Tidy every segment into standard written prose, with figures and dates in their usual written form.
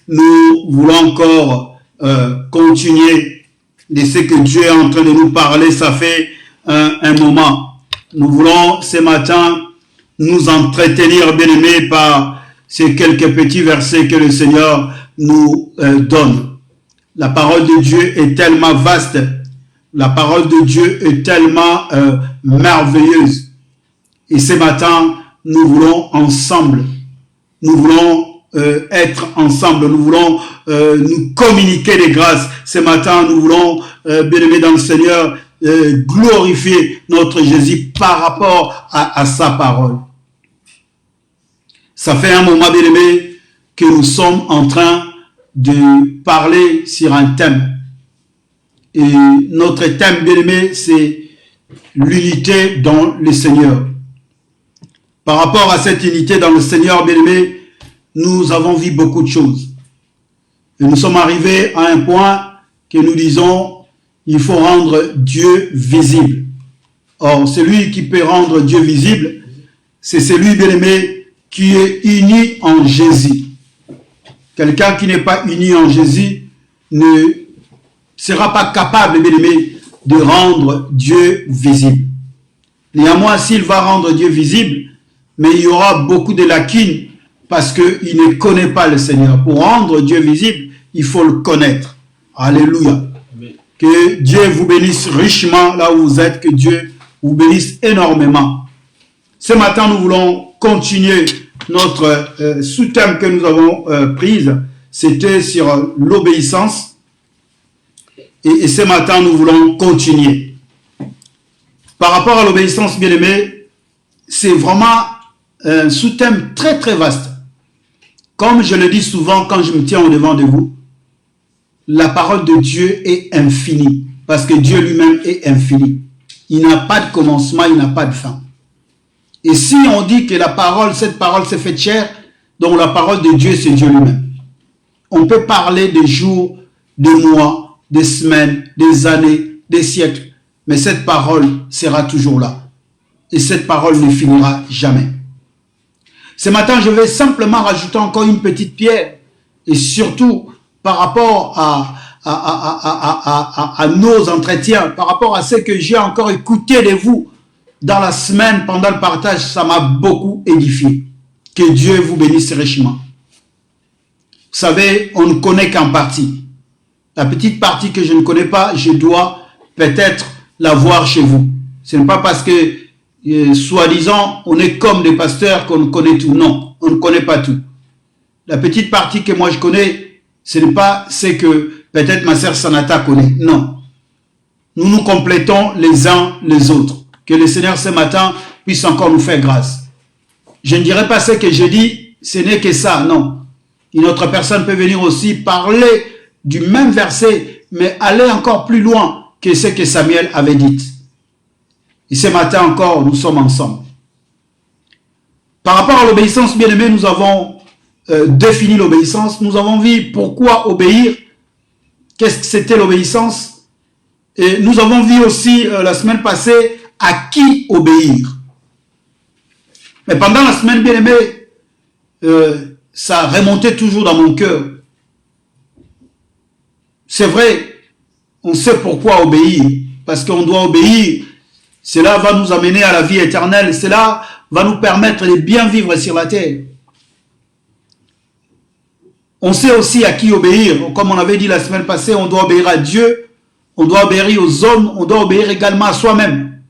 nous voulons encore continuer de ce que Dieu est en train de nous parler. Ça fait un moment. Nous voulons ce matin nous entretenir, bien-aimés, par ces quelques petits versets que le Seigneur nous donne. La parole de Dieu est tellement vaste. La parole de Dieu est tellement merveilleuse. Et ce matin, nous voulons ensemble, nous voulons être ensemble, nous voulons nous communiquer des grâces. Ce matin, nous voulons, bien-aimés dans le Seigneur, glorifier notre Jésus par rapport à sa parole. Ça fait un moment, bien-aimés, que nous sommes en train de parler sur un thème. Et notre thème, bien-aimé, c'est l'unité dans le Seigneur. Par rapport à cette unité dans le Seigneur, bien-aimé, nous avons vu beaucoup de choses. Et nous sommes arrivés à un point que nous disons, il faut rendre Dieu visible. Or, celui qui peut rendre Dieu visible, c'est celui, bien-aimé, qui est uni en Jésus. Quelqu'un qui n'est pas uni en Jésus ne sera pas capable, bien-aimé, de rendre Dieu visible. Néanmoins, s'il va rendre Dieu visible, mais il y aura beaucoup de lacunes parce qu'il ne connaît pas le Seigneur. Pour rendre Dieu visible, il faut le connaître. Alléluia. Amen. Que Dieu vous bénisse richement là où vous êtes, que Dieu vous bénisse énormément. Ce matin, nous voulons continuer notre sous-thème que nous avons prise. C'était sur l'obéissance. Et ce matin, nous voulons continuer. Par rapport à l'obéissance, bien-aimé, c'est vraiment un sous-thème très très vaste. Comme je le dis souvent quand je me tiens au devant de vous, la parole de Dieu est infinie. Parce que Dieu lui-même est infini. Il n'a pas de commencement, il n'a pas de fin. Et si on dit que la parole, cette parole s'est faite chair, donc la parole de Dieu, c'est Dieu lui-même. On peut parler des jours, des mois, des semaines, des années, des siècles, mais cette parole sera toujours là. Et cette parole ne finira jamais. Ce matin, je vais simplement rajouter encore une petite pierre, et surtout par rapport à nos entretiens, par rapport à ce que j'ai encore écouté de vous dans la semaine, pendant le partage, ça m'a beaucoup édifié. Que Dieu vous bénisse richement. Vous savez, on ne connaît qu'en partie. La petite partie que je ne connais pas, je dois peut-être la voir chez vous. Ce n'est pas parce que, soi-disant, on est comme des pasteurs qu'on connaît tout. Non, on ne connaît pas tout. La petite partie que moi je connais, ce n'est pas ce que peut-être ma sœur Sanata connaît. Non. Nous nous complétons les uns les autres. Que le Seigneur ce matin puisse encore nous faire grâce. Je ne dirai pas ce que je dis, ce n'est que ça, non. Une autre personne peut venir aussi parler du même verset, mais aller encore plus loin que ce que Samuel avait dit. Et ce matin encore, nous sommes ensemble. Par rapport à l'obéissance, bien aimé, nous avons défini l'obéissance. Nous avons vu pourquoi obéir. Qu'est-ce que c'était l'obéissance? Et nous avons vu aussi la semaine passée à qui obéir. Mais pendant la semaine, bien aimé, ça remontait toujours dans mon cœur. C'est vrai, on sait pourquoi obéir. Parce qu'on doit obéir. Cela va nous amener à la vie éternelle. Cela va nous permettre de bien vivre sur la terre. On sait aussi à qui obéir. Comme on avait dit la semaine passée, on doit obéir à Dieu, on doit obéir aux hommes, on doit obéir également à soi-même.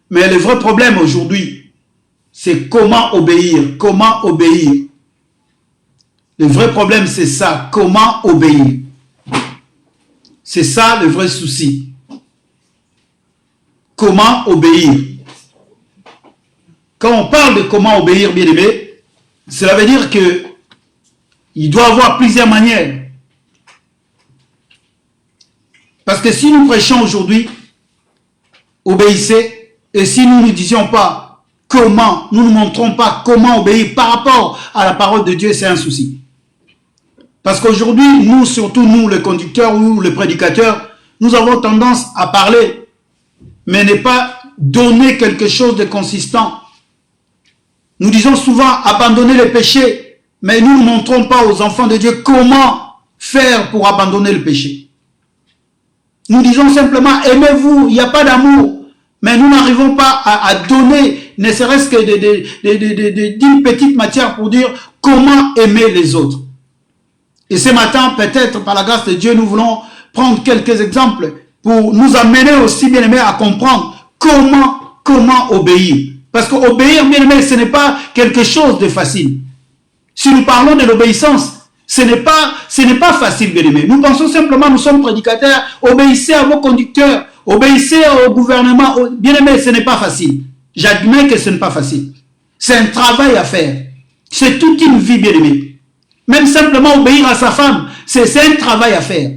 Mais le vrai problème aujourd'hui, c'est comment obéir. Comment obéir. Le vrai problème, c'est ça. Comment obéir. C'est ça le vrai souci. Comment obéir. Quand on parle de comment obéir, bien aimé, cela veut dire que il doit y avoir plusieurs manières. Parce que si nous prêchons aujourd'hui, obéissez, et si nous ne disions pas comment, nous ne montrons pas comment obéir par rapport à la parole de Dieu, c'est un souci. Parce qu'aujourd'hui, nous, surtout nous, les conducteurs ou les prédicateurs, nous avons tendance à parler, mais ne pas donner quelque chose de consistant. Nous disons souvent abandonner les péchés, Mais nous ne montrons pas aux enfants de Dieu comment faire pour abandonner le péché. Nous disons simplement, aimez-vous, il n'y a pas d'amour. Mais nous n'arrivons pas à donner, ne serait-ce que d'une petite matière pour dire comment aimer les autres. Et ce matin, peut-être par la grâce de Dieu, nous voulons prendre quelques exemples pour nous amener aussi, bien aimés, à comprendre comment obéir. Parce qu'obéir, bien aimé, ce n'est pas quelque chose de facile. Si nous parlons de l'obéissance, ce n'est pas facile, bien aimé. Nous pensons simplement, nous sommes prédicateurs, obéissez à vos conducteurs, obéissez au gouvernement. Bien aimé, ce n'est pas facile. J'admets que ce n'est pas facile. C'est un travail à faire. C'est toute une vie, bien aimé. Même simplement obéir à sa femme, c'est un travail à faire.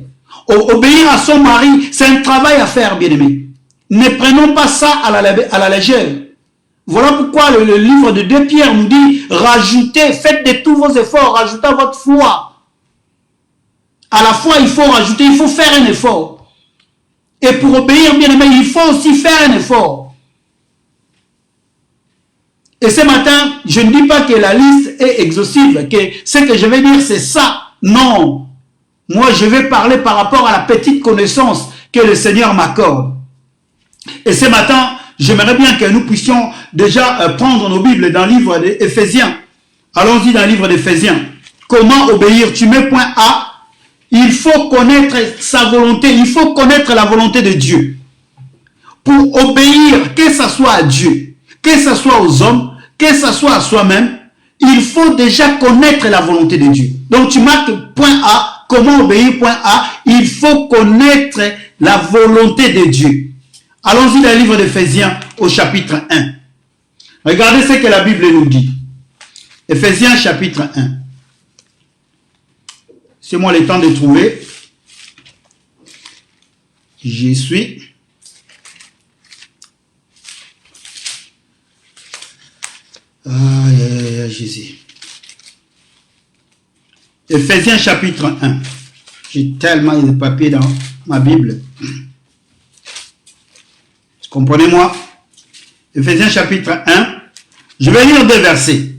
Obéir à son mari, c'est un travail à faire, bien aimé. Ne prenons pas ça à la légère. Voilà pourquoi le livre de 2 Pierre nous dit, rajoutez, faites de tous vos efforts, rajoutez votre foi. À la foi, il faut rajouter, il faut faire un effort. Et pour obéir, bien aimé, il faut aussi faire un effort. Et ce matin, je ne dis pas que la liste est exhaustive, que ce que je vais dire, c'est ça. Non. Moi, je vais parler par rapport à la petite connaissance que le Seigneur m'accorde. Et ce matin, j'aimerais bien que nous puissions déjà prendre nos Bibles dans le livre d'Éphésiens. Allons-y dans le livre d'Éphésiens. Comment obéir? Tu mets point A. Il faut connaître sa volonté. Il faut connaître la volonté de Dieu. Pour obéir, que ce soit à Dieu, que ce soit aux hommes, que ce soit à soi-même, il faut déjà connaître la volonté de Dieu. Donc tu marques point A. Comment obéir? Point A. Il faut connaître la volonté de Dieu. Allons-y dans le livre d'Éphésiens au chapitre 1. Regardez ce que la Bible nous dit. Éphésiens chapitre 1. C'est moi le temps de trouver. J'y suis. Jésus. Éphésiens chapitre 1. J'ai tellement de papier dans ma Bible. Comprenez-moi. Éphésiens chapitre 1. Je vais lire 2 versets.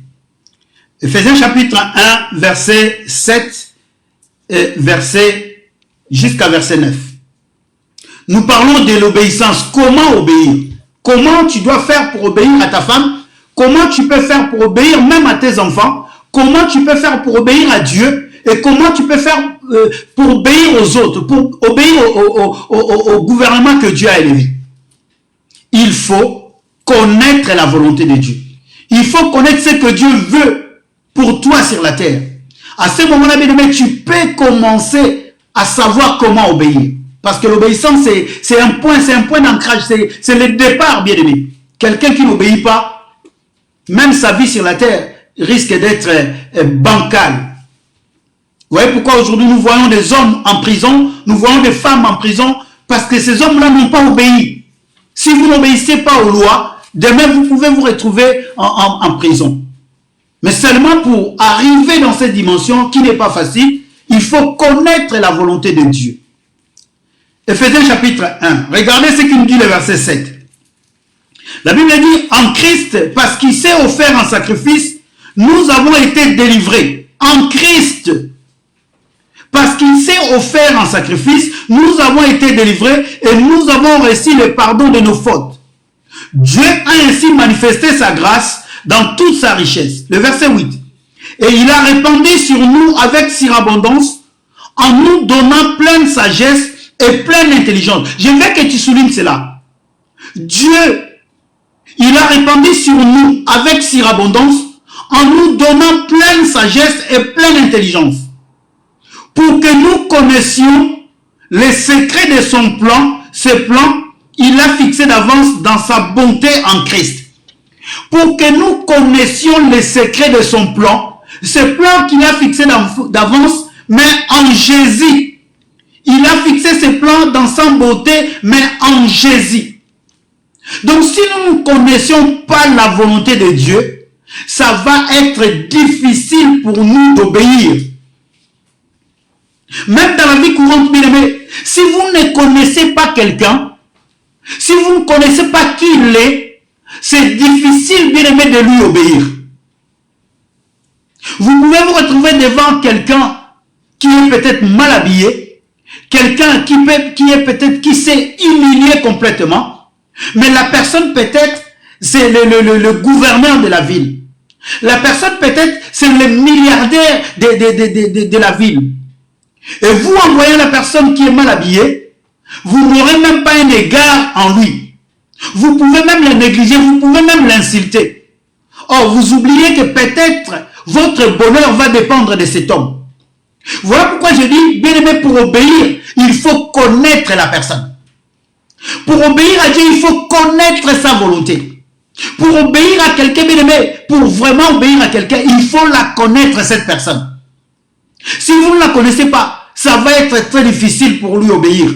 Éphésiens chapitre 1, verset 7 et verset jusqu'à verset 9. Nous parlons de l'obéissance. Comment obéir? Comment tu dois faire pour obéir à ta femme? Comment tu peux faire pour obéir même à tes enfants? Comment tu peux faire pour obéir à Dieu? Et comment tu peux faire pour obéir aux autres, pour obéir au gouvernement que Dieu a élevé? Il faut connaître la volonté de Dieu. Il faut connaître ce que Dieu veut pour toi sur la terre. À ce moment-là, bien aimé, tu peux commencer à savoir comment obéir. Parce que l'obéissance, c'est un point d'ancrage, c'est le départ, bien aimé. Quelqu'un qui n'obéit pas, même sa vie sur la terre risque d'être bancale. Vous voyez pourquoi aujourd'hui nous voyons des hommes en prison, nous voyons des femmes en prison, parce que ces hommes-là n'ont pas obéi. Si vous n'obéissez pas aux lois, demain vous pouvez vous retrouver en prison. Mais seulement pour arriver dans cette dimension qui n'est pas facile, il faut connaître la volonté de Dieu. Éphésiens chapitre 1. Regardez ce qu'il nous dit le verset 7. La Bible dit, en Christ, parce qu'il s'est offert en sacrifice, nous avons été délivrés. En Christ, parce qu'il s'est offert en sacrifice, nous avons été délivrés et nous avons reçu le pardon de nos fautes. Dieu a ainsi manifesté sa grâce dans toute sa richesse. Le verset 8. Et il a répandu sur nous avec surabondance en nous donnant pleine sagesse et pleine intelligence. Je veux que tu soulignes cela. Dieu, il a répandu sur nous avec surabondance en nous donnant pleine sagesse et pleine intelligence, pour que nous connaissions les secrets de son plan. Ce plan, il a fixé d'avance dans sa bonté en Christ. Pour que nous connaissions les secrets de son plan, ce plan qu'il a fixé d'avance, mais en Jésus. Il a fixé ce plan dans sa bonté, mais en Jésus. Donc si nous ne connaissions pas la volonté de Dieu, ça va être difficile pour nous d'obéir. Même dans la vie courante, bien aimé, si vous ne connaissez pas quelqu'un, si vous ne connaissez pas qui il est, c'est difficile, bien aimé, de lui obéir. Vous pouvez vous retrouver devant quelqu'un qui est peut-être mal habillé, quelqu'un qui s'est humilié complètement, mais la personne peut-être, c'est le gouverneur de la ville. La personne peut-être, c'est le milliardaire de la ville. Et vous, en voyant la personne qui est mal habillée, vous n'aurez même pas un égard en lui. Vous pouvez même le négliger, vous pouvez même l'insulter. Or, vous oubliez que peut-être votre bonheur va dépendre de cet homme. Voilà pourquoi je dis, bien aimé, pour obéir, il faut connaître la personne. Pour obéir à Dieu, il faut connaître sa volonté. Pour obéir à quelqu'un, bien aimé, pour vraiment obéir à quelqu'un, il faut la connaître, cette personne. Si vous ne la connaissez pas, ça va être très difficile pour lui obéir.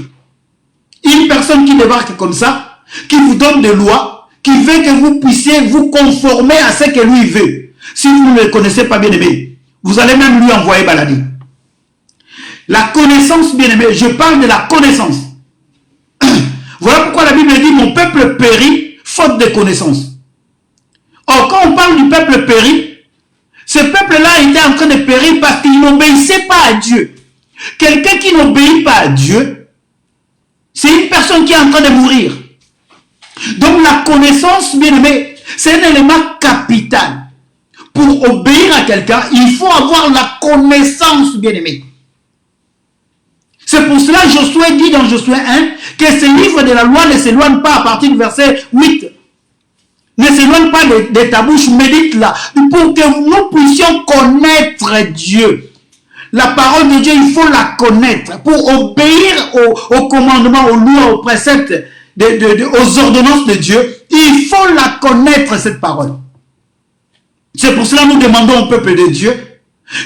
Une personne qui débarque comme ça, qui vous donne des lois, qui veut que vous puissiez vous conformer à ce que lui veut. Si vous ne le connaissez pas, bien aimé, vous allez même lui envoyer balader. La connaissance, bien aimé, je parle de la connaissance. Voilà pourquoi la Bible dit, mon peuple périt faute de connaissance. Or, quand on parle du peuple péri, ce peuple-là était en train de périr parce qu'il n'obéissait pas à Dieu. Quelqu'un qui n'obéit pas à Dieu, c'est une personne qui est en train de mourir. Donc la connaissance, bien aimé, c'est un élément capital. Pour obéir à quelqu'un, il faut avoir la connaissance, bien aimé. C'est pour cela que Josué dit dans Josué 1 que ce livre de la loi ne s'éloigne pas à partir du verset 8. Ne s'éloigne pas de ta bouche, médite-la, pour que nous puissions connaître Dieu. La parole de Dieu, il faut la connaître pour obéir aux commandements, aux lois, aux préceptes, aux ordonnances de Dieu. Il faut la connaître, cette parole. C'est pour cela que nous demandons au peuple de Dieu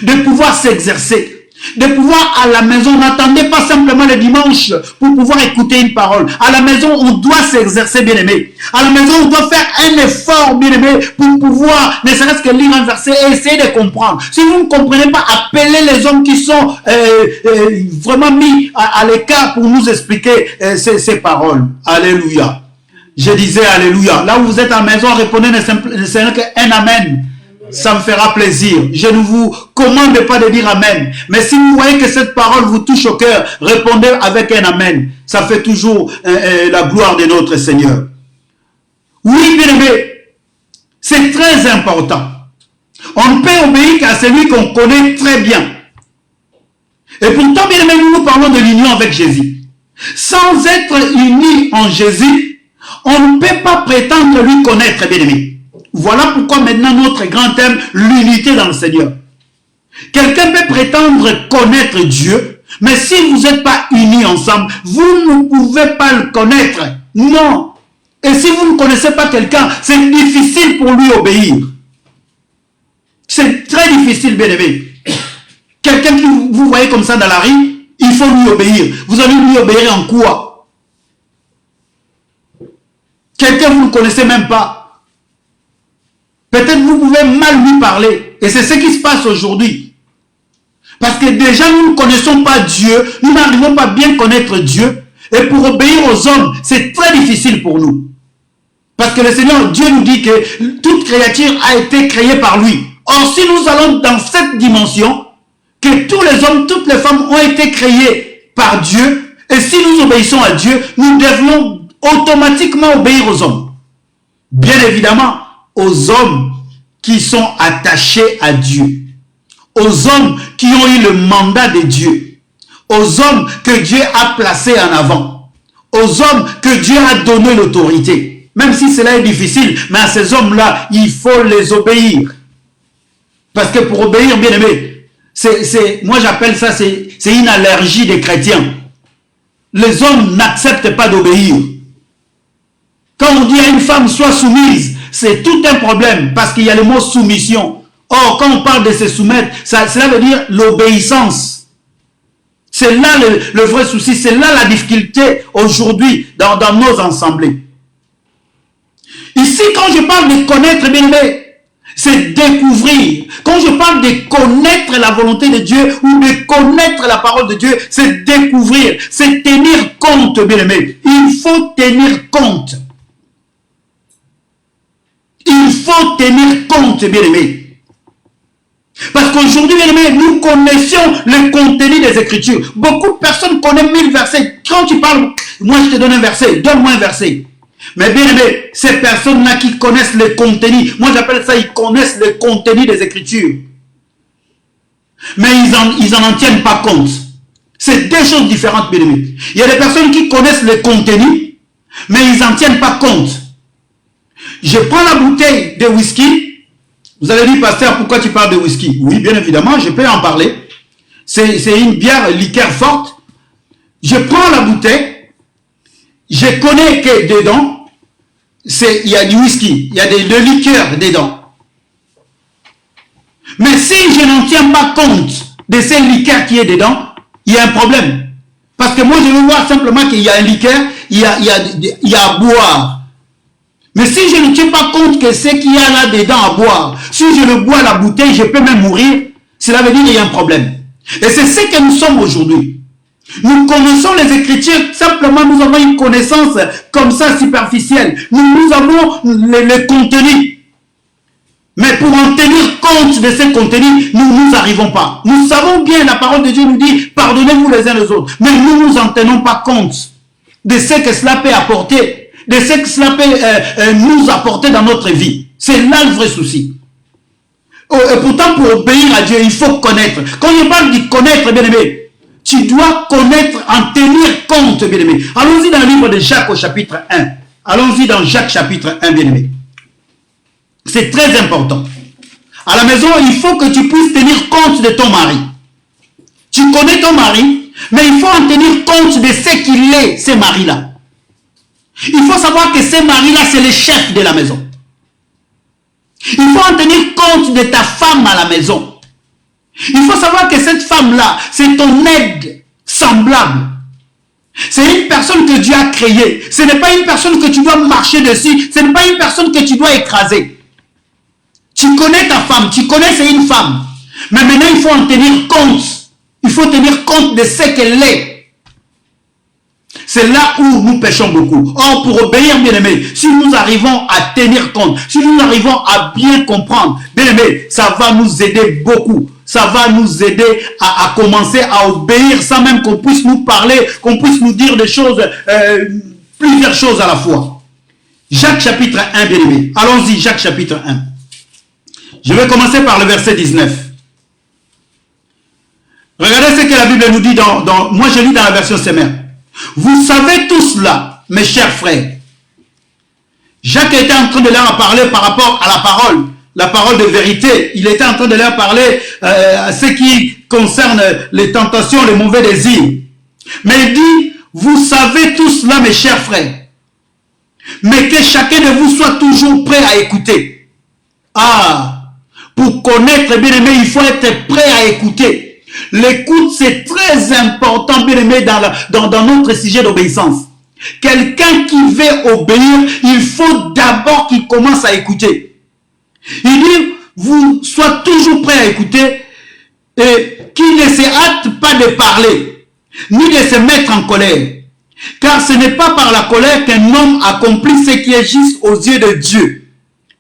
de pouvoir s'exercer, de pouvoir à la maison, n'attendez pas simplement le dimanche pour pouvoir écouter une parole. À la maison, on doit s'exercer, bien aimé. À la maison, on doit faire un effort, bien aimé, pour pouvoir, ne serait-ce que lire un verset et essayer de comprendre. Si vous ne comprenez pas, appelez les hommes qui sont vraiment mis à l'écart pour nous expliquer ces paroles. Alléluia. Je disais Alléluia. Là où vous êtes à la maison, répondez ne serait qu'un Amen. Ça me fera plaisir. Je ne vous commande pas de dire Amen. Mais si vous voyez que cette parole vous touche au cœur, répondez avec un Amen. Ça fait toujours la gloire de notre Seigneur. Oui, bien aimé, c'est très important. On ne peut obéir qu'à celui qu'on connaît très bien. Et pourtant, bien aimé, nous parlons de l'union avec Jésus. Sans être unis en Jésus, on ne peut pas prétendre lui connaître, bien aimé. Voilà pourquoi maintenant notre grand thème, l'unité dans le Seigneur. Quelqu'un peut prétendre connaître Dieu, mais si vous n'êtes pas unis ensemble, vous ne pouvez pas le connaître. Non. Et si vous ne connaissez pas quelqu'un, c'est difficile pour lui obéir. C'est très difficile, bien aimé. Quelqu'un que vous voyez comme ça dans la rue, il faut lui obéir. Vous allez lui obéir en quoi? Quelqu'un que vous ne connaissez même pas. Peut-être vous pouvez mal lui parler. Et c'est ce qui se passe aujourd'hui. Parce que déjà, nous ne connaissons pas Dieu. Nous n'arrivons pas à bien connaître Dieu. Et pour obéir aux hommes, c'est très difficile pour nous. Parce que le Seigneur, Dieu nous dit que toute créature a été créée par lui. Or, si nous allons dans cette dimension, que tous les hommes, toutes les femmes ont été créés par Dieu, et si nous obéissons à Dieu, nous devons automatiquement obéir aux hommes. Bien évidemment, aux hommes qui sont attachés à Dieu, aux hommes qui ont eu le mandat de Dieu, aux hommes que Dieu a placés en avant, aux hommes que Dieu a donné l'autorité. Même si cela est difficile, mais à ces hommes-là, il faut les obéir. Parce que pour obéir, bien aimé, moi j'appelle ça, c'est une allergie des chrétiens. Les hommes n'acceptent pas d'obéir. Quand on dit à une femme, sois soumise, c'est tout un problème, parce qu'il y a le mot soumission. Or, quand on parle de se soumettre, cela veut dire l'obéissance. C'est là le vrai souci, c'est là la difficulté aujourd'hui dans nos assemblées. Ici, quand je parle de connaître, bien aimé, c'est découvrir. Quand je parle de connaître la volonté de Dieu ou de connaître la parole de Dieu, c'est découvrir, c'est tenir compte, bien aimé. Il faut tenir compte. Il faut tenir compte, bien aimé. Parce qu'aujourd'hui, nous connaissions le contenu des Écritures. Beaucoup de personnes connaissent 1000 versets. Quand tu parles, moi je te donne un verset, donne-moi un verset. Mais bien aimé, ces personnes-là qui connaissent le contenu, moi j'appelle ça, ils connaissent le contenu des Écritures. Mais ils en tiennent pas compte. C'est deux choses différentes, bien aimé. Il y a des personnes qui connaissent le contenu, mais ils n'en tiennent pas compte. Je prends la bouteille de whisky. Vous allez dire, pasteur, pourquoi tu parles de whisky? Oui, bien évidemment, je peux en parler. C'est une bière liqueur forte. Je prends la bouteille. Je connais que dedans, il y a du whisky, il y a de liqueur dedans. Mais si je n'en tiens pas compte de ces liqueurs qui est dedans, il y a un problème. Parce que moi, je veux voir simplement qu'il y a un liqueur, il y a à boire. Mais si je ne tiens pas compte que ce qu'il y a là-dedans à boire, si je le bois à la bouteille, je peux même mourir, cela veut dire qu'il y a un problème. Et c'est ce que nous sommes aujourd'hui. Nous connaissons les Écritures, simplement nous avons une connaissance comme ça superficielle. Nous avons le contenu. Mais pour en tenir compte de ce contenu, nous n'arrivons pas. Nous savons bien, la parole de Dieu nous dit, pardonnez-vous les uns les autres. Mais nous n'en tenons pas compte de ce que cela peut apporter, de ce que cela peut nous apporter dans notre vie. C'est là le vrai souci. Et pourtant, pour obéir à Dieu, il faut connaître. Quand je parle de connaître, bien aimé, tu dois connaître, en tenir compte, bien aimé. Allons-y dans le livre de Jacques au chapitre 1. Allons-y dans Jacques chapitre 1, bien aimé. C'est très important. À la maison, il faut que tu puisses tenir compte de ton mari. Tu connais ton mari, mais il faut en tenir compte de ce qu'il est, ce mari-là. Il faut savoir que ce mari-là, c'est le chef de la maison. Il faut en tenir compte de ta femme à la maison. Il faut savoir que cette femme-là, c'est ton aide semblable. C'est une personne que Dieu a créée. Ce n'est pas une personne que tu dois marcher dessus. Ce n'est pas une personne que tu dois écraser. Tu connais ta femme, tu connais c'est une femme. Mais maintenant, il faut en tenir compte. Il faut tenir compte de ce qu'elle est. C'est là où nous péchons beaucoup. Or, pour obéir, bien aimé, si nous arrivons à tenir compte, si nous arrivons à bien comprendre, bien aimé, ça va nous aider beaucoup. Ça va nous aider à commencer à obéir sans même qu'on puisse nous parler, qu'on puisse nous dire des choses, plusieurs choses à la fois. Jacques chapitre 1, bien aimé. Allons-y, Jacques chapitre 1. Je vais commencer par le verset 19. Regardez ce que la Bible nous dit moi je lis dans la version Semmer. Vous savez tout cela, mes chers frères. Jacques était en train de leur parler par rapport à la parole de vérité. Il était en train de leur parler à ce qui concerne les tentations, les mauvais désirs. Mais il dit, vous savez tout cela, mes chers frères. Mais que chacun de vous soit toujours prêt à écouter. Ah! Pour connaître, bien aimé, il faut être prêt à écouter. L'écoute, c'est très important, bien aimé, dans notre sujet d'obéissance. Quelqu'un qui veut obéir, il faut d'abord qu'il commence à écouter. Il dit, vous soyez toujours prêt à écouter et qu'il ne se hâte pas de parler, ni de se mettre en colère. Car ce n'est pas par la colère qu'un homme accomplit ce qui est juste aux yeux de Dieu.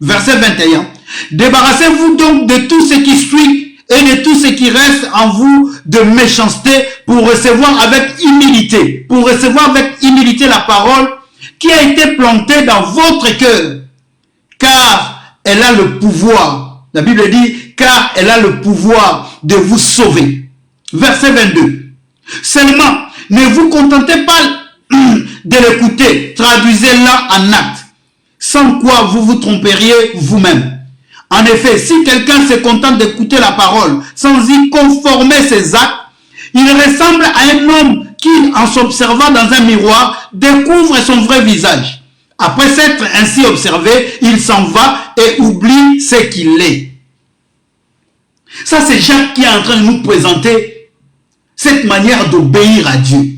Verset 21. Débarrassez-vous donc de tout ce qui suit et de tout ce qui reste en vous de méchanceté pour recevoir avec humilité. Pour recevoir avec humilité la parole qui a été plantée dans votre cœur. Car elle a le pouvoir. La Bible dit, car elle a le pouvoir de vous sauver. Verset 22. Seulement, ne vous contentez pas de l'écouter. Traduisez-la en acte. Sans quoi vous vous tromperiez vous-même. En effet, si quelqu'un se contente d'écouter la parole sans y conformer ses actes, il ressemble à un homme qui, en s'observant dans un miroir, découvre son vrai visage. Après s'être ainsi observé, il s'en va et oublie ce qu'il est. Ça, c'est Jacques qui est en train de nous présenter cette manière d'obéir à Dieu.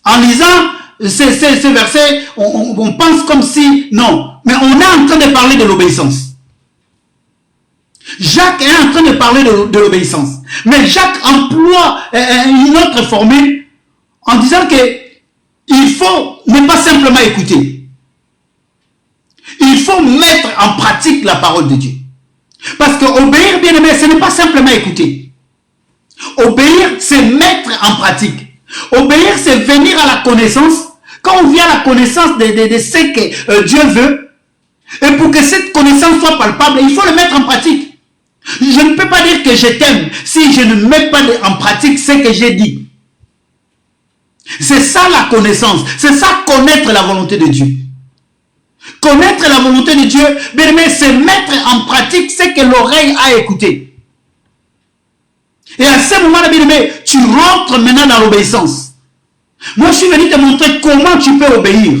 En lisant ces versets, on pense comme si, non, mais on est en train de parler de l'obéissance. Jacques est en train de parler de l'obéissance. Mais Jacques emploie une autre formule en disant que il faut ne pas simplement écouter. Il faut mettre en pratique la parole de Dieu. Parce que obéir, bien aimé, ce n'est pas simplement écouter. Obéir, c'est mettre en pratique. Obéir, c'est venir à la connaissance. Quand on vient à la connaissance de ce que Dieu veut, et pour que cette connaissance soit palpable, il faut le mettre en pratique. Je ne peux pas dire que je t'aime si je ne mets pas en pratique ce que j'ai dit. C'est ça la connaissance. C'est ça connaître la volonté de Dieu. Connaître la volonté de Dieu, bien aimé, c'est mettre en pratique ce que l'oreille a écouté. Et à ce moment-là, bien aimé, tu rentres maintenant dans l'obéissance. Moi, je suis venu te montrer comment tu peux obéir.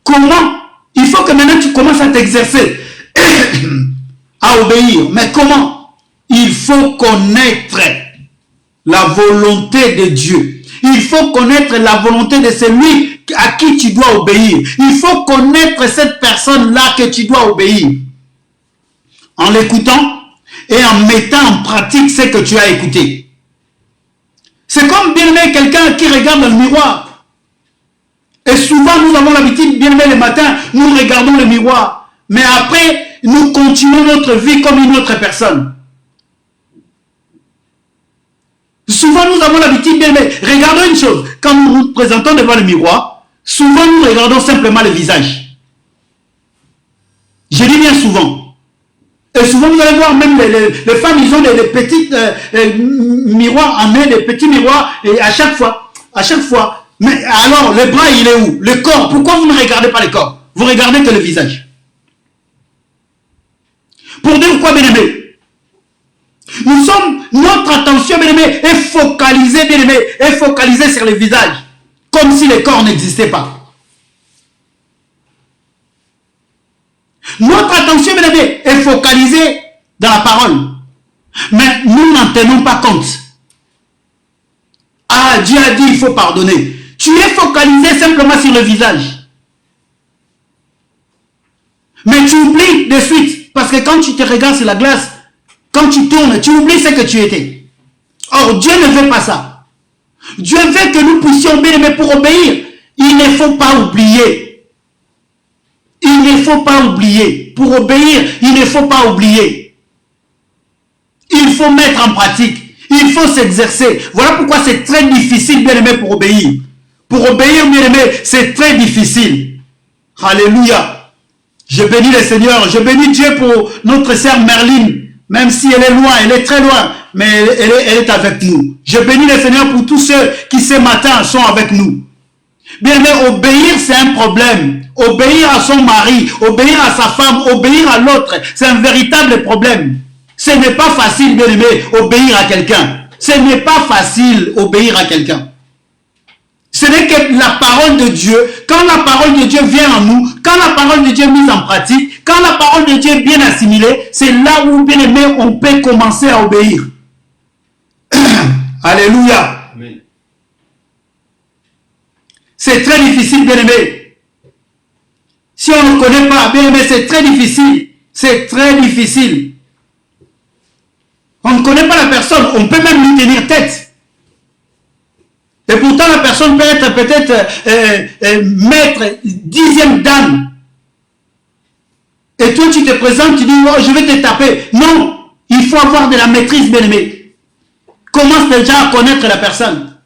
Comment? Il faut que maintenant tu commences à t'exercer à obéir. Mais comment? Il faut connaître la volonté de Dieu. Il faut connaître la volonté de celui à qui tu dois obéir. Il faut connaître cette personne-là que tu dois obéir. En l'écoutant et en mettant en pratique ce que tu as écouté. C'est comme bien aimé quelqu'un qui regarde dans le miroir. Et souvent nous avons l'habitude, bien aimé le matin, nous regardons le miroir. Mais après, nous continuons notre vie comme une autre personne. Souvent nous avons l'habitude, bien aimé, regardons une chose. Quand nous nous présentons devant le miroir, souvent nous regardons simplement le visage. Je dis bien souvent. Et souvent, vous allez voir, même les femmes, ils ont des petits miroirs en main, des petits miroirs, et à chaque fois. Mais alors, le bras, il est où? Le corps. Pourquoi vous ne regardez pas le corps? Vous regardez que le visage. Pour dire quoi, bien-aimé? Notre attention, bien-aimé, est focalisée, bien-aimé, est focalisée sur le visage. Comme si le corps n'existait pas. Notre attention, bien aimé, est focalisée dans la parole. Mais nous n'en tenons pas compte. Ah, Dieu a dit, il faut pardonner. Tu es focalisé simplement sur le visage. Mais tu oublies de suite. Parce que quand tu te regardes sur la glace, quand tu tournes, tu oublies ce que tu étais. Or, Dieu ne veut pas ça. Dieu veut que nous puissions bien aimer pour obéir. Il ne faut pas oublier. Il ne faut pas oublier. Pour obéir, il ne faut pas oublier. Il faut mettre en pratique. Il faut s'exercer. Voilà pourquoi c'est très difficile, bien aimé, pour obéir. Pour obéir, bien aimé, c'est très difficile. Alléluia. Je bénis le Seigneur. Je bénis Dieu pour notre sœur Merline. Même si elle est loin, elle est très loin, mais elle est avec nous. Je bénis le Seigneur pour tous ceux qui ce matin sont avec nous. Bien aimé, obéir, c'est un problème. Obéir à son mari, obéir à sa femme, obéir à l'autre, c'est un véritable problème. Ce n'est pas facile, bien aimé, obéir à quelqu'un. Ce n'est pas facile, obéir à quelqu'un. Ce n'est que la parole de Dieu. Quand la parole de Dieu vient en nous, quand la parole de Dieu est mise en pratique, quand la parole de Dieu est bien assimilée, c'est là où, bien aimé, on peut commencer à obéir. Alléluia. Amen. C'est très difficile, bien aimé. Si on ne connaît pas, bien aimé, c'est très difficile. C'est très difficile. On ne connaît pas la personne, on peut même lui tenir tête. Et pourtant, la personne peut être peut-être maître, 10e dame. Et toi, tu te présentes, tu dis, oh, je vais te taper. Non, il faut avoir de la maîtrise, bien aimé. Commence déjà à connaître la personne.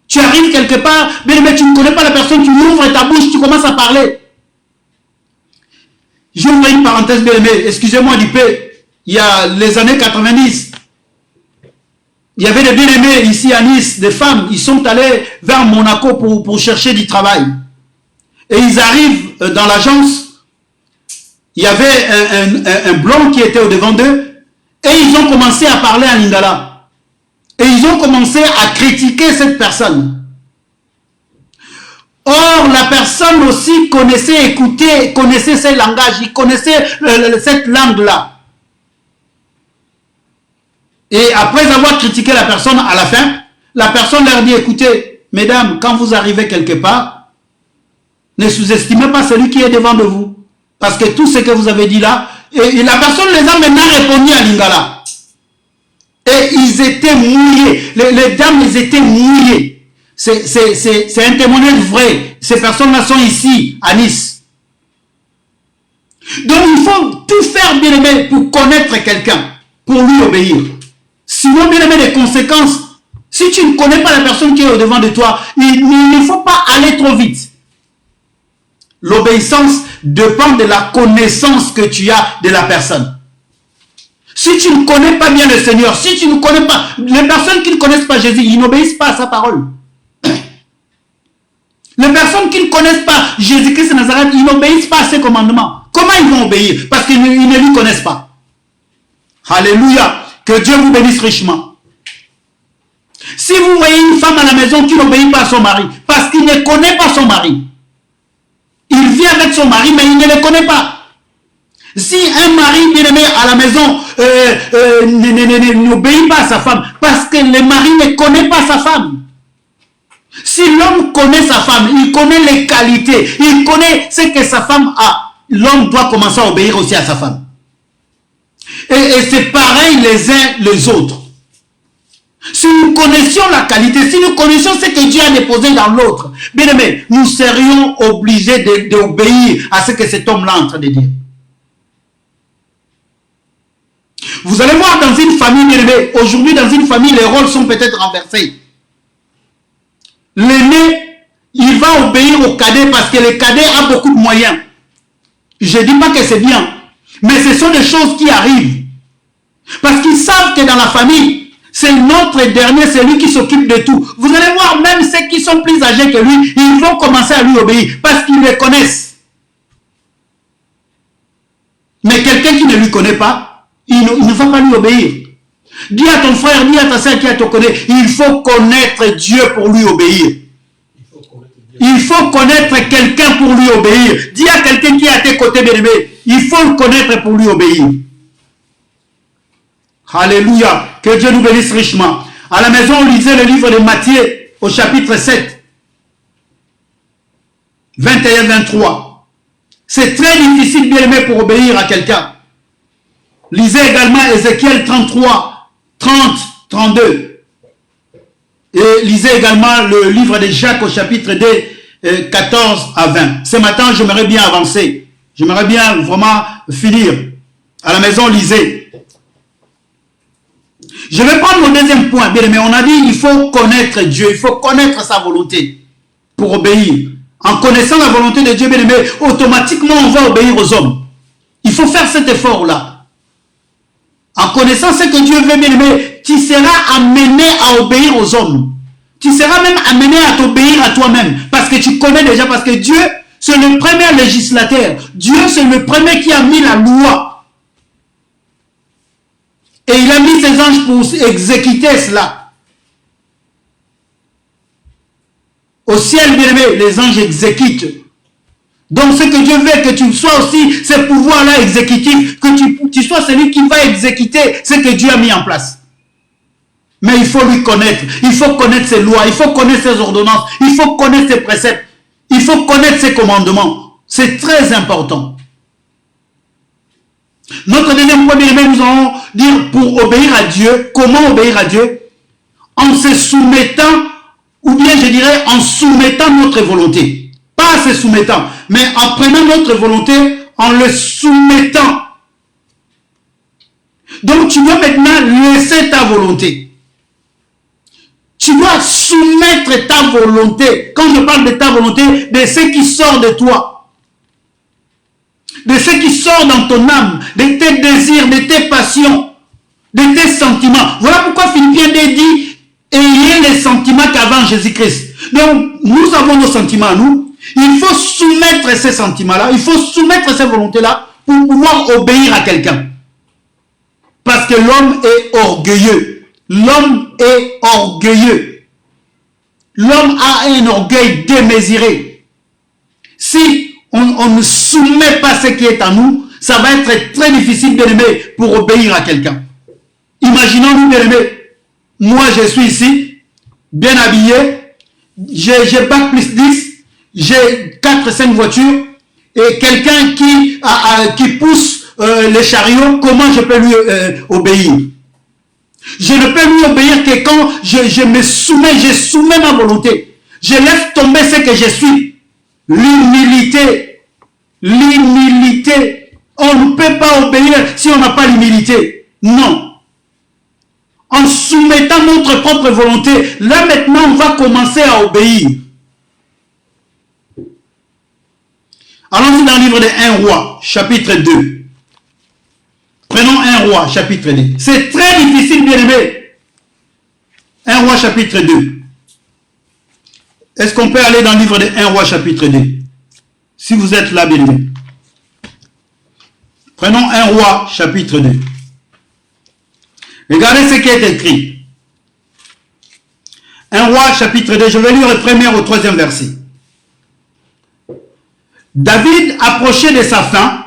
Tu arrives quelque part, bien aimé, tu ne connais pas la personne, tu ouvres ta bouche, tu commences à parler. J'ouvre une parenthèse, bien aimé, excusez-moi du peu. Il y a les années 90, il y avait des bien-aimés ici à Nice, des femmes, ils sont allés vers Monaco pour chercher du travail. Et ils arrivent dans l'agence, il y avait un blanc qui était au devant d'eux, et ils ont commencé à parler en lingala. Et ils ont commencé à critiquer cette personne. Or, la personne aussi connaissait, écoutait, connaissait ces langages, il connaissait cette langue-là. Et après avoir critiqué la personne, à la fin, la personne leur dit, écoutez, mesdames, quand vous arrivez quelque part, ne sous-estimez pas celui qui est devant de vous. Parce que tout ce que vous avez dit là, et la personne les a maintenant répondu à lingala. Et ils étaient mouillés. Les dames, ils étaient mouillés. C'est un témoignage vrai. Ces personnes-là sont ici, à Nice. Donc il faut tout faire, bien aimé, pour connaître quelqu'un, pour lui obéir. Sinon, bien aimé, les conséquences, si tu ne connais pas la personne qui est au-devant de toi, il ne faut pas aller trop vite. L'obéissance dépend de la connaissance que tu as de la personne. Si tu ne connais pas bien le Seigneur, si tu ne connais pas, les personnes qui ne connaissent pas Jésus, ils n'obéissent pas à sa parole. Les personnes qui ne connaissent pas Jésus-Christ de Nazareth, ils n'obéissent pas à ses commandements. Comment ils vont obéir? Parce qu'ils ne lui connaissent pas. Alléluia. Que Dieu vous bénisse richement. Si vous voyez une femme à la maison qui n'obéit pas à son mari, parce qu'il ne connaît pas son mari, il vit avec son mari, mais il ne le connaît pas. Si un mari bien-aimé à la maison n'obéit pas à sa femme, parce que le mari ne connaît pas sa femme. Si l'homme connaît sa femme, il connaît les qualités, il connaît ce que sa femme a, l'homme doit commencer à obéir aussi à sa femme. Et c'est pareil les uns les autres. Si nous connaissions la qualité, si nous connaissions ce que Dieu a déposé dans l'autre, bien aimé, nous serions obligés d'obéir à ce que cet homme-là est en train de dire. Vous allez voir dans une famille, bien aimé, aujourd'hui dans une famille, les rôles sont peut-être renversés. L'aîné, il va obéir au cadet parce que le cadet a beaucoup de moyens. Je ne dis pas que c'est bien, mais ce sont des choses qui arrivent. Parce qu'ils savent que dans la famille, c'est notre dernier, c'est lui qui s'occupe de tout. Vous allez voir, même ceux qui sont plus âgés que lui, ils vont commencer à lui obéir parce qu'ils le connaissent. Mais quelqu'un qui ne lui connaît pas, il ne va pas lui obéir. Dis à ton frère, dis à ta soeur qui te connaît, il faut connaître Dieu pour lui obéir. Il faut connaître quelqu'un pour lui obéir. Dis à quelqu'un qui est à tes côtés, bien-aimé, il faut le connaître pour lui obéir. Alléluia. Que Dieu nous bénisse richement. À la maison, on lisait le livre de Matthieu au chapitre 7. 21-23. C'est très difficile, bien-aimé, pour obéir à quelqu'un. Lisez également Ézéchiel 33, 30, 32. Et lisez également le livre de Jacques au chapitre 2, 14 à 20. Ce matin, j'aimerais bien avancer. J'aimerais bien vraiment finir. À la maison, lisez. Je vais prendre mon deuxième point, bien aimé. On a dit il faut connaître Dieu, il faut connaître sa volonté pour obéir. En connaissant la volonté de Dieu, bien aimé, automatiquement on va obéir aux hommes. Il faut faire cet effort-là. En connaissant ce que Dieu veut, bien aimé, tu seras amené à obéir aux hommes. Tu seras même amené à t'obéir à toi-même. Parce que tu connais déjà, parce que Dieu, c'est le premier législateur. Dieu, c'est le premier qui a mis la loi. Et il a mis ses anges pour exécuter cela. Au ciel, bien aimé, les anges exécutent. Donc ce que Dieu veut, que tu sois aussi ce pouvoir-là exécutif, que tu sois celui qui va exécuter ce que Dieu a mis en place. Mais il faut lui connaître. Il faut connaître ses lois, il faut connaître ses ordonnances, il faut connaître ses préceptes, il faut connaître ses commandements. C'est très important. Notre deuxième point, bien aimé, nous allons dire pour obéir à Dieu. Comment obéir à Dieu? En se soumettant, ou bien je dirais en soumettant notre volonté. Pas en se soumettant, mais en prenant notre volonté, en le soumettant. Donc tu dois maintenant laisser ta volonté. Tu dois soumettre ta volonté. Quand je parle de ta volonté, de ce qui sort de toi. De ce qui sort dans ton âme, de tes désirs, de tes passions, de tes sentiments. Voilà pourquoi Philippiens dit, ayez les sentiments qu'avant Jésus-Christ. Donc, nous avons nos sentiments à nous. Il faut soumettre ces sentiments-là, il faut soumettre ces volontés-là pour pouvoir obéir à quelqu'un. Parce que l'homme est orgueilleux. L'homme est orgueilleux. L'homme a un orgueil démesuré. Si on ne soumet pas ce qui est en nous, ça va être très difficile, bien aimé, pour obéir à quelqu'un. Imaginons-nous, bien aimé, moi je suis ici, bien habillé, j'ai bac plus 10, j'ai 4-5 voitures, et quelqu'un qui pousse les chariots, comment je peux lui obéir? Je ne peux lui obéir que quand je me soumets, je soumets ma volonté. Je laisse tomber ce que je suis. L'humilité. L'humilité. On ne peut pas obéir si on n'a pas l'humilité. Non. En soumettant notre propre volonté, là maintenant on va commencer à obéir. Allons-y dans le livre de 1 Roi, chapitre 2. Prenons 1 Roi, chapitre 2. C'est très difficile, bien aimé. 1 Roi, chapitre 2. Est-ce qu'on peut aller dans le livre de 1 Roi, chapitre 2? Si vous êtes là, bien aimé. Prenons 1 Roi, chapitre 2. Regardez ce qui est écrit. 1 Roi, chapitre 2. Je vais lire le premier au 3e verset. David approchait de sa fin.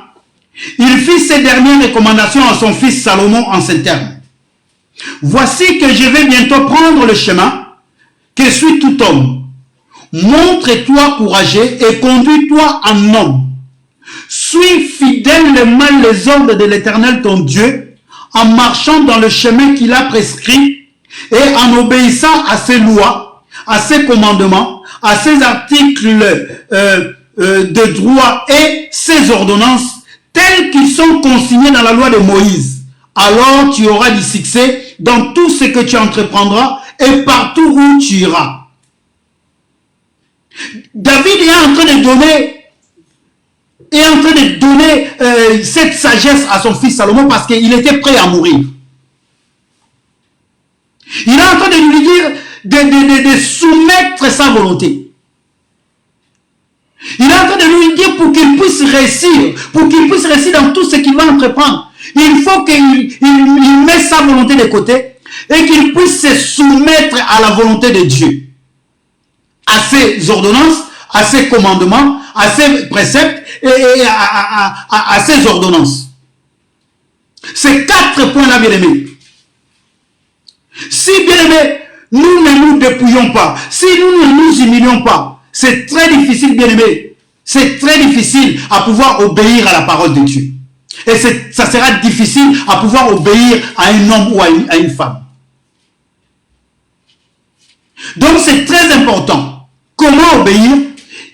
Il fit ses dernières recommandations à son fils Salomon en ces termes. Voici que je vais bientôt prendre le chemin que suit tout homme. Montre-toi courageux et conduis-toi en homme. Suis fidèlement les ordres de l'Éternel ton Dieu, en marchant dans le chemin qu'il a prescrit et en obéissant à ses lois, à ses commandements, à ses articles de droit et ses ordonnances, tels qu'ils sont consignés dans la loi de Moïse. Alors tu auras du succès dans tout ce que tu entreprendras et partout où tu iras. David est en train de donner cette sagesse à son fils Salomon parce qu'il était prêt à mourir. Il est en train de lui dire de soumettre sa volonté. Il est en train de lui dire pour qu'il puisse réussir dans tout ce qu'il va entreprendre. Il faut qu'il mette sa volonté de côté et qu'il puisse se soumettre à la volonté de Dieu. À ses ordonnances, à ses commandements, à ses préceptes et à ses ordonnances. Ces 4 points-là, bien aimés. Si, bien aimés, nous ne nous dépouillons pas, si nous ne nous humilions pas, c'est très difficile, bien aimés. C'est très difficile à pouvoir obéir à la parole de Dieu. Et ça sera difficile à pouvoir obéir à un homme ou à une femme. Donc c'est très important. Comment obéir?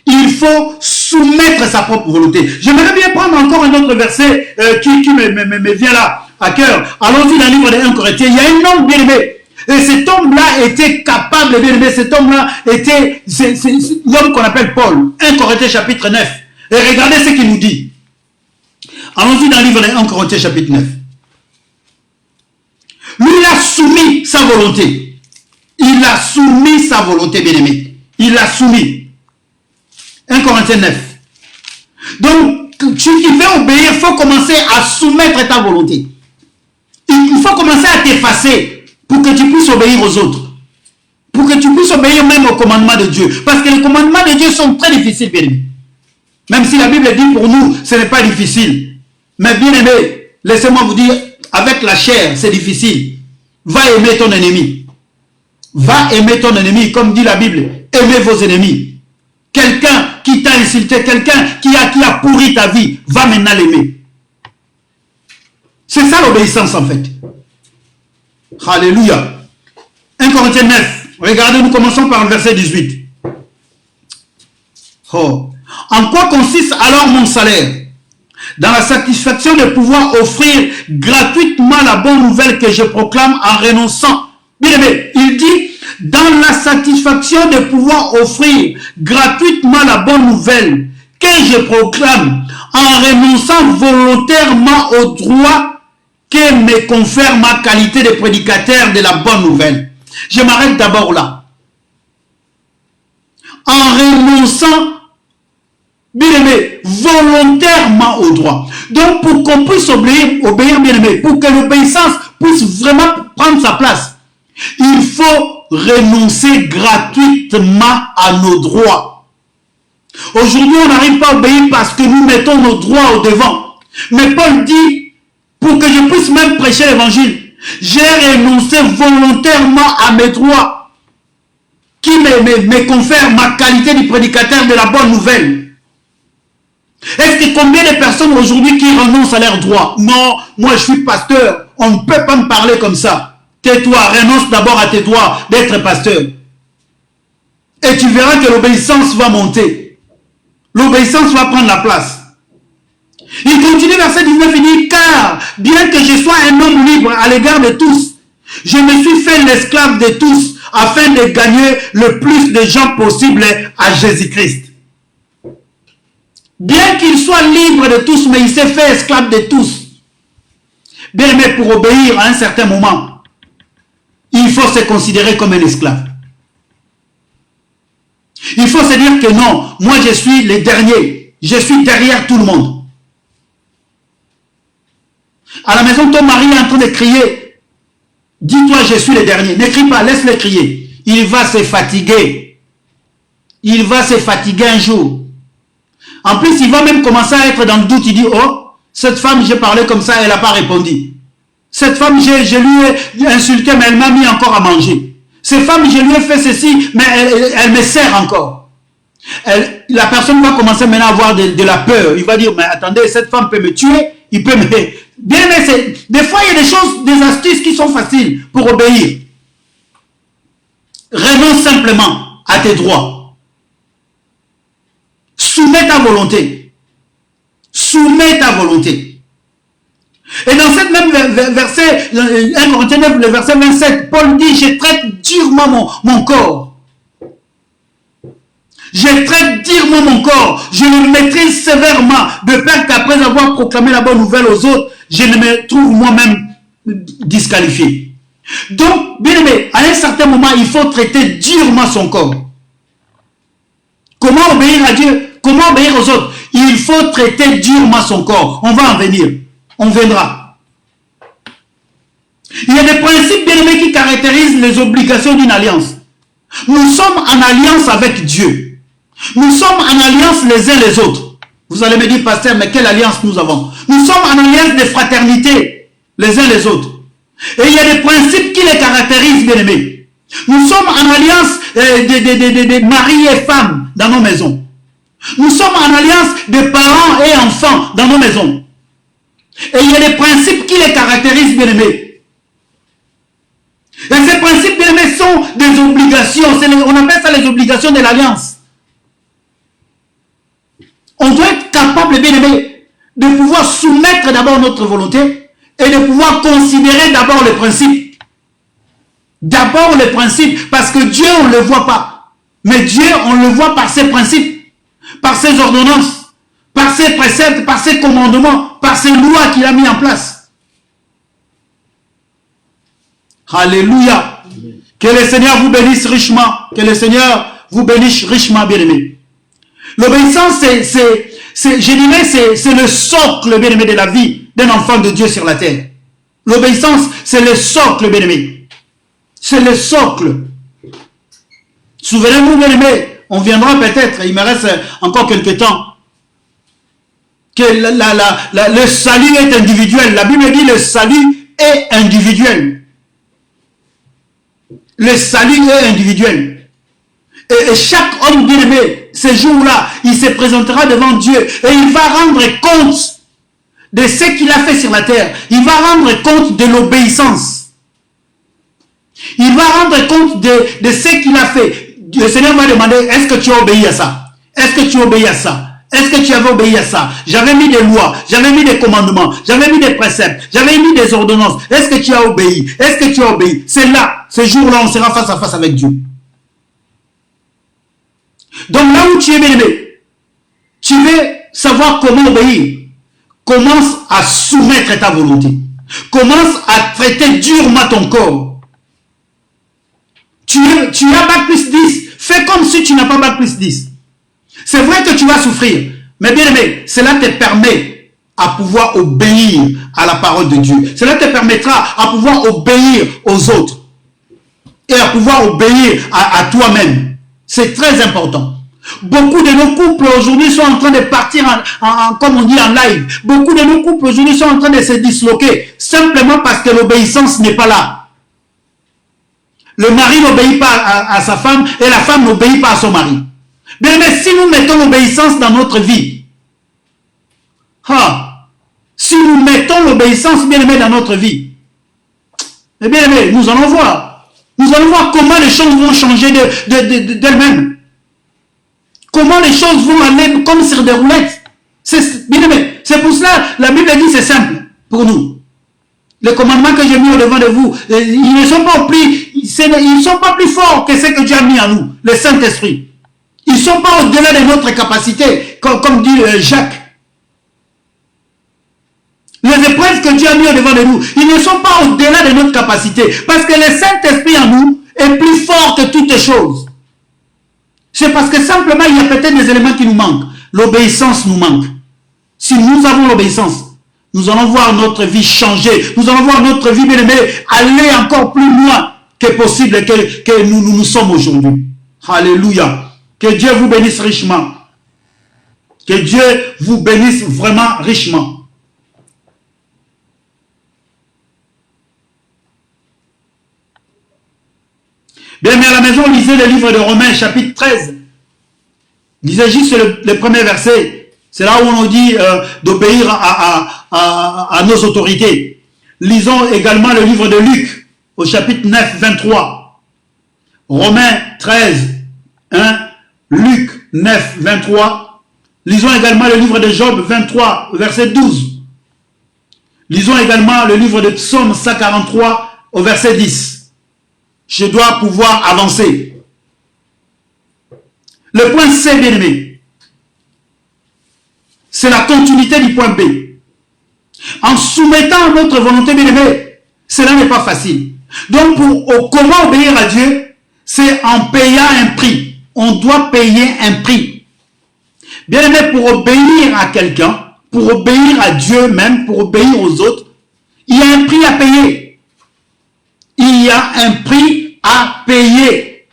Il faut soumettre sa propre volonté. J'aimerais bien prendre encore un autre verset qui me vient là à cœur. Allons-y dans le livre de 1 Corinthiens. Il y a un homme bien aimé. Et cet homme-là était capable, bien aimé. Cet homme-là était l'homme qu'on appelle Paul. 1 Corinthiens chapitre 9. Et regardez ce qu'il nous dit. Allons-y dans le livre de 1 Corinthiens chapitre 9. Lui, il a soumis sa volonté. Il a soumis sa volonté, bien aimé. Il l'a soumis. 1 Corinthiens 9. Donc, tu veux obéir, il faut commencer à soumettre ta volonté. Il faut commencer à t'effacer pour que tu puisses obéir aux autres. Pour que tu puisses obéir même aux commandements de Dieu. Parce que les commandements de Dieu sont très difficiles, bien aimé. Même si la Bible dit pour nous, ce n'est pas difficile. Mais bien aimé, laissez-moi vous dire, avec la chair, c'est difficile. Va aimer ton ennemi. Va aimer ton ennemi, comme dit la Bible. Aimez vos ennemis. Quelqu'un qui t'a insulté, quelqu'un qui a pourri ta vie, va maintenant l'aimer. C'est ça l'obéissance en fait. Alléluia. 1 Corinthiens 9. Regardez, nous commençons par le verset 18. Oh. En quoi consiste alors mon salaire? Dans la satisfaction de pouvoir offrir gratuitement la bonne nouvelle que je proclame en renonçant. Bien aimé, il dit, dans la satisfaction de pouvoir offrir gratuitement la bonne nouvelle que je proclame en renonçant volontairement au droit que me confère ma qualité de prédicateur de la bonne nouvelle. Je m'arrête d'abord là. En renonçant, bien aimé, volontairement au droit. Donc pour qu'on puisse obéir bien aimé, pour que l'obéissance puisse vraiment prendre sa place, il faut renoncer gratuitement à nos droits. Aujourd'hui, on n'arrive pas à obéir parce que nous mettons nos droits au devant. Mais Paul dit, pour que je puisse même prêcher l'évangile, j'ai renoncé volontairement à mes droits qui me confèrent ma qualité de prédicateur de la bonne nouvelle. Est-ce que combien de personnes aujourd'hui qui renoncent à leurs droits? Non, moi je suis pasteur, on ne peut pas me parler comme ça. Tais-toi, renonce d'abord à tes droits d'être pasteur. Et tu verras que l'obéissance va monter. L'obéissance va prendre la place. Il continue verset 19, il dit, car bien que je sois un homme libre à l'égard de tous, je me suis fait l'esclave de tous afin de gagner le plus de gens possible à Jésus-Christ. Bien qu'il soit libre de tous, mais il s'est fait esclave de tous. Bien aimé, pour obéir à un certain moment, il faut se considérer comme un esclave. Il faut se dire que non, moi je suis le dernier, je suis derrière tout le monde. À la maison, ton mari est en train de crier. Dis-toi, je suis le dernier. Ne crie pas, laisse-le crier. Il va se fatiguer. Il va se fatiguer un jour. En plus, il va même commencer à être dans le doute. Il dit, oh, cette femme, j'ai parlé comme ça, elle n'a pas répondu. Cette femme, je lui ai insulté, mais elle m'a mis encore à manger. Cette femme, je lui ai fait ceci, mais elle me sert encore. La personne va commencer maintenant à avoir de la peur. Il va dire, mais attendez, cette femme peut me tuer, il peut me... Bien, mais des fois, il y a des choses, des astuces qui sont faciles pour obéir. Renonce simplement à tes droits. Soumets ta volonté. Soumets ta volonté. Et dans cette même verset, 1 Corinthiens 9, le verset 27, Paul dit, je traite durement mon corps. Je traite durement mon corps. Je le maîtrise sévèrement, de peur qu'après avoir proclamé la bonne nouvelle aux autres, je ne me trouve moi-même disqualifié. Donc, bien aimé, à un certain moment, il faut traiter durement son corps. Comment obéir à Dieu? Comment obéir aux autres? Il faut traiter durement son corps. On va en venir. On viendra. Il y a des principes, bien aimés, qui caractérisent les obligations d'une alliance. Nous sommes en alliance avec Dieu. Nous sommes en alliance les uns les autres. Vous allez me dire, pasteur, mais quelle alliance nous avons? Nous sommes en alliance de fraternité, les uns les autres. Et il y a des principes qui les caractérisent, bien aimés. Nous sommes en alliance de mari et femme dans nos maisons. Nous sommes en alliance de parents et enfants dans nos maisons. Et il y a des principes qui les caractérisent, bien aimés. Et ces principes, bien aimés, sont des obligations. On appelle ça les obligations de l'alliance. On doit être capable, bien aimé, de pouvoir soumettre d'abord notre volonté et de pouvoir considérer d'abord les principes. D'abord les principes, parce que Dieu, on ne le voit pas. Mais Dieu, on le voit par ses principes, par ses ordonnances, par ses préceptes, par ses commandements, par ses lois qu'il a mis en place. Alléluia. Que le Seigneur vous bénisse richement. Que le Seigneur vous bénisse richement, bien-aimés. L'obéissance, je dirais, c'est le socle, bien-aimé, de la vie d'un enfant de Dieu sur la terre. L'obéissance, c'est le socle, bien-aimé. C'est le socle. Souvenez-vous, bien-aimé, on viendra peut-être, il me reste encore quelques temps, que le salut est individuel. La Bible dit le salut est individuel. Le salut est individuel. Et chaque homme bien-aimé, ce jour-là, il se présentera devant Dieu et il va rendre compte de ce qu'il a fait sur la terre. Il va rendre compte de l'obéissance. Il va rendre compte de ce qu'il a fait. Le Seigneur va demander, est-ce que tu as obéi à ça? Est-ce que tu as obéi à ça? Est-ce que tu avais obéi à ça? J'avais mis des lois, j'avais mis des commandements, j'avais mis des préceptes, j'avais mis des ordonnances. Est-ce que tu as obéi? Est-ce que tu as obéi? C'est là, ce jour-là, on sera face à face avec Dieu. Donc là où tu es bien-aimé, tu veux savoir comment obéir. Commence à soumettre ta volonté. Commence à traiter durement ton corps. Tu as bac plus 10. Fais comme si tu n'as pas bac plus 10. C'est vrai que tu vas souffrir. Mais bien aimé, cela te permet à pouvoir obéir à la parole de Dieu. Cela te permettra à pouvoir obéir aux autres. Et à pouvoir obéir à toi-même. C'est très important. Beaucoup de nos couples aujourd'hui sont en train de partir comme on dit en live. Beaucoup de nos couples aujourd'hui sont en train de se disloquer. Simplement parce que l'obéissance n'est pas là. Le mari n'obéit pas à sa femme et la femme n'obéit pas à son mari. Bien, mais si nous mettons l'obéissance dans notre vie, si nous mettons l'obéissance bien aimé dans notre vie, eh bien aimé, nous allons voir. Nous allons voir comment les choses vont changer d'elles-mêmes. Comment les choses vont aller comme sur des roulettes. C'est pour cela, la Bible dit c'est simple pour nous. Les commandements que j'ai mis au devant de vous, ils ne sont pas ils sont pas plus forts que ce que Dieu a mis en nous, le Saint-Esprit. Ils ne sont pas au-delà de notre capacité, comme dit Jacques. Les épreuves que Dieu a mis au devant de nous, ils ne sont pas au-delà de notre capacité, parce que le Saint-Esprit en nous est plus fort que toutes choses. C'est parce que simplement, il y a peut-être des éléments qui nous manquent. L'obéissance nous manque. Si nous avons l'obéissance, nous allons voir notre vie changer. Nous allons voir notre vie, bien aimée, aller encore plus loin que possible que nous sommes aujourd'hui. Alléluia. Que Dieu vous bénisse richement. Que Dieu vous bénisse vraiment richement. Bien, mais à la maison, lisez le livre de Romains, chapitre 13. Lisez juste le premier verset. C'est là où on nous dit d'obéir à nos autorités. Lisons également le livre de Luc, au chapitre 9, 23. Romains 13, 1. Luc 9, 23. Lisons également le livre de Job 23, verset 12. Lisons également le livre de Psaume 143, au verset 10. Je dois pouvoir avancer. Le point C, bien aimé, c'est la continuité du point B. En soumettant notre volonté, bien aimé, cela n'est pas facile. Donc, comment obéir à Dieu? C'est en payant un prix. On doit payer un prix. Bien aimé, pour obéir à quelqu'un, pour obéir à Dieu même, pour obéir aux autres, il y a un prix à payer. Il y a un prix à payer.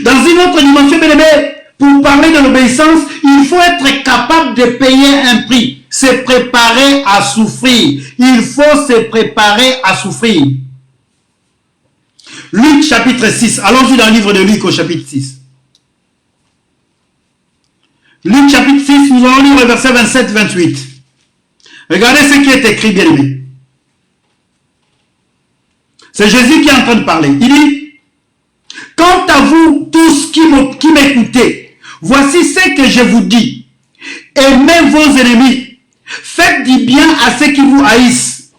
Dans une autre dimension, bien aimé, pour parler de l'obéissance, il faut être capable de payer un prix. Se préparer à souffrir. Il faut se préparer à souffrir. Luc chapitre 6. Allons-y dans le livre de Luc au chapitre 6. Luc chapitre 6, nous allons lire le verset 27-28. Regardez ce qui est écrit, bien aimé. C'est Jésus qui est en train de parler. Il dit, « Quant à vous tous qui m'écoutez, voici ce que je vous dis. Aimez vos ennemis. Faites du bien à ceux qui vous haïssent.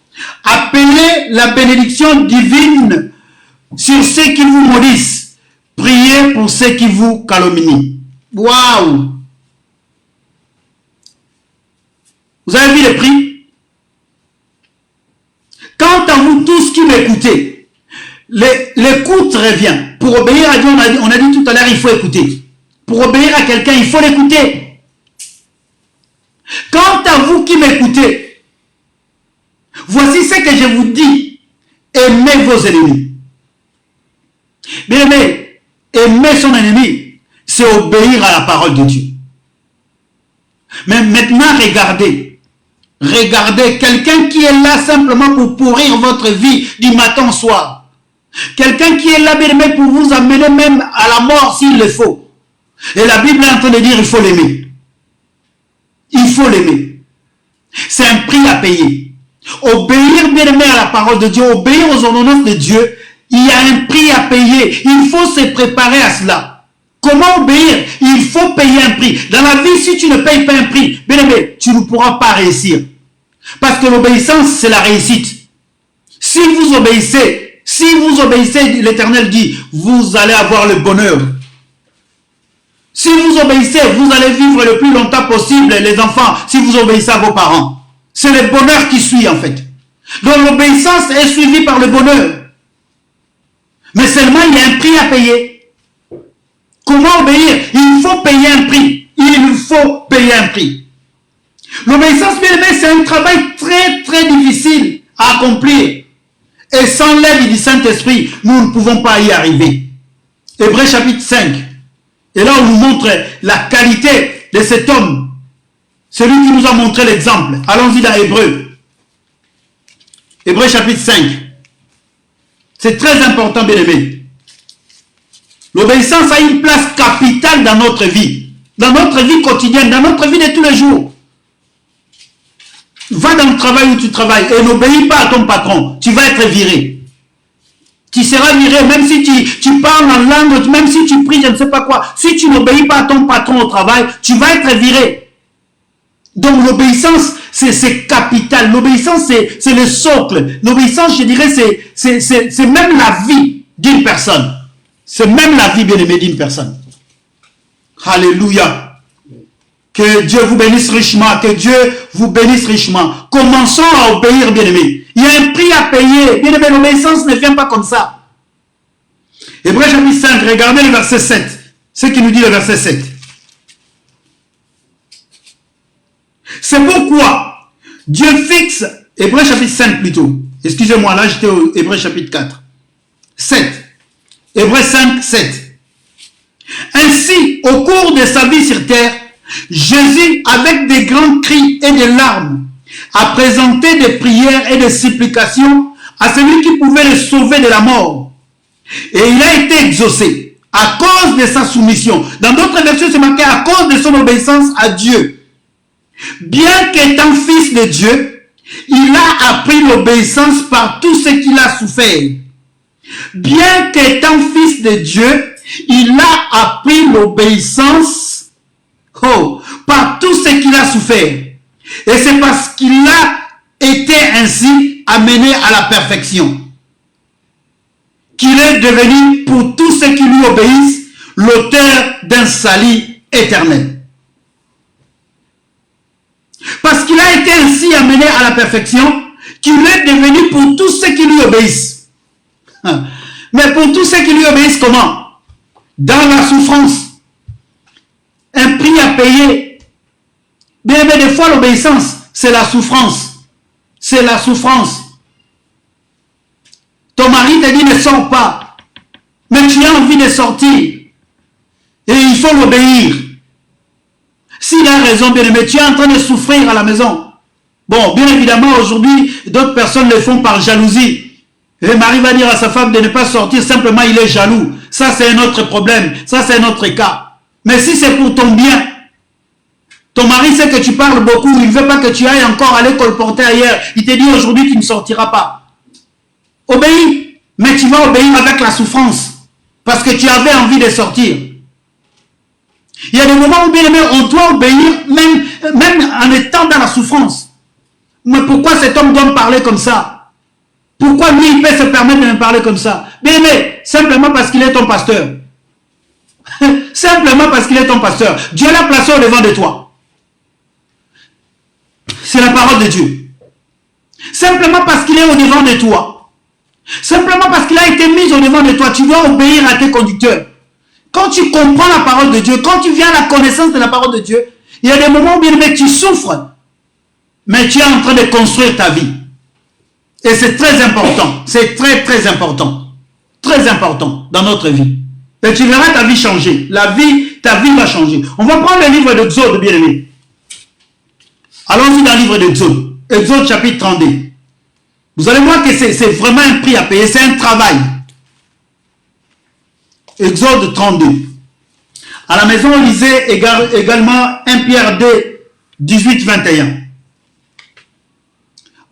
Appelez la bénédiction divine sur ceux qui vous maudissent. Priez pour ceux qui vous calomnient. » Waouh! Vous avez vu le prix? Quant à vous tous qui m'écoutez, l'écoute revient. Pour obéir à Dieu, on a dit tout à l'heure, il faut écouter. Pour obéir à quelqu'un, il faut l'écouter. Quant à vous qui m'écoutez, voici ce que je vous dis. Aimez vos ennemis. Bien aimé, aimer son ennemi, c'est obéir à la parole de Dieu. Mais maintenant, regardez quelqu'un qui est là simplement pour pourrir votre vie du matin au soir. Quelqu'un qui est là, bien aimé, pour vous amener même à la mort s'il le faut. Et la Bible est en train de dire, il faut l'aimer. Il faut l'aimer. C'est un prix à payer. Obéir, bien aimé, à la parole de Dieu, obéir aux ordonnances de Dieu, il y a un prix à payer. Il faut se préparer à cela. Comment obéir? Il faut payer un prix. Dans la vie, si tu ne payes pas un prix, bien aimé, tu ne pourras pas réussir. Parce que l'obéissance, c'est la réussite. Si vous obéissez, l'Éternel dit, vous allez avoir le bonheur. Si vous obéissez, vous allez vivre le plus longtemps possible, les enfants, si vous obéissez à vos parents. C'est le bonheur qui suit, en fait. Donc l'obéissance est suivie par le bonheur. Mais seulement, il y a un prix à payer. Comment obéir? Il faut payer un prix. Il faut payer un prix. L'obéissance, bien aimé, c'est un travail très, très difficile à accomplir. Et sans l'aide du Saint-Esprit, nous ne pouvons pas y arriver. Hébreux chapitre 5. Et là, on nous montre la qualité de cet homme. Celui qui nous a montré l'exemple. Allons-y dans Hébreux. Hébreux chapitre 5. C'est très important, bien aimé. L'obéissance a une place capitale dans notre vie. Dans notre vie quotidienne, dans notre vie de tous les jours. Va dans le travail où tu travailles et n'obéis pas à ton patron. Tu vas être viré. Tu seras viré, même si tu parles en langue, même si tu pries, je ne sais pas quoi. Si tu n'obéis pas à ton patron au travail, tu vas être viré. Donc l'obéissance, c'est capital. L'obéissance, c'est le socle. L'obéissance, je dirais, c'est même la vie d'une personne. C'est même la vie, bien-aimée, d'une personne. Alléluia. Que Dieu vous bénisse richement. Que Dieu vous bénisse richement. Commençons à obéir, bien-aimés. Il y a un prix à payer. Bien-aimé, l'obéissance ne vient pas comme ça. Hébreux chapitre 5, regardez le verset 7. Ce qui nous dit le verset 7. C'est pourquoi Dieu fixe, Hébreux chapitre 5 plutôt. Excusez-moi, là j'étais au Hébreux chapitre 4. 7. Hébreux 5, 7. Ainsi, au cours de sa vie sur terre, Jésus, avec des grands cris et des larmes, a présenté des prières et des supplications à celui qui pouvait le sauver de la mort. Et il a été exaucé à cause de sa soumission. Dans d'autres versions, c'est marqué à cause de son obéissance à Dieu. Bien qu'étant fils de Dieu, il a appris l'obéissance par tout ce qu'il a souffert. Bien qu'étant fils de Dieu, il a appris l'obéissance par tout ce qu'il a souffert. Et c'est parce qu'il a été ainsi amené à la perfection qu'il est devenu, pour tous ceux qui lui obéissent, l'auteur d'un salut éternel. Parce qu'il a été ainsi amené à la perfection qu'il est devenu pour tous ceux qui lui obéissent. Mais pour tous ceux qui lui obéissent, comment? Dans la souffrance. Un prix à payer. Bien, mais des fois, l'obéissance, c'est la souffrance. C'est la souffrance. Ton mari te dit ne sors pas. Mais tu as envie de sortir. Et il faut l'obéir. S'il a raison, bien aimé, tu es en train de souffrir à la maison. Bon, bien évidemment, aujourd'hui, d'autres personnes le font par jalousie. Le mari va dire à sa femme de ne pas sortir, simplement il est jaloux. Ça, c'est un autre problème. Ça, c'est un autre cas. Mais si c'est pour ton bien, ton mari sait que tu parles beaucoup, il ne veut pas que tu ailles encore aller colporter ailleurs. Il te dit aujourd'hui tu ne sortiras pas. Obéis, mais tu vas obéir avec la souffrance. Parce que tu avais envie de sortir. Il y a des moments où, bien aimé, on doit obéir, même en étant dans la souffrance. Mais pourquoi cet homme doit me parler comme ça? Pourquoi lui, il peut se permettre de me parler comme ça? Bien aimé, simplement parce qu'il est ton pasteur. Simplement parce qu'il est ton pasteur. Dieu l'a placé au devant de toi. C'est la parole de Dieu. Simplement parce qu'il est au devant de toi. Simplement parce qu'il a été mis au devant de toi, tu dois obéir à tes conducteurs. Quand tu comprends la parole de Dieu, quand tu viens à la connaissance de la parole de Dieu, il y a des moments où bien aimé, tu souffres, mais tu es en train de construire ta vie. Et c'est très important. C'est très très important. Très important dans notre vie. Et tu verras ta vie changer. Ta vie va changer. On va prendre le livre d'Exode, bien aimé. Allons-y dans le livre d'Exode. Exode chapitre 32. Vous allez voir que c'est vraiment un prix à payer. C'est un travail. Exode 32. À la maison, on lisait également 1 Pierre 2, 18-21.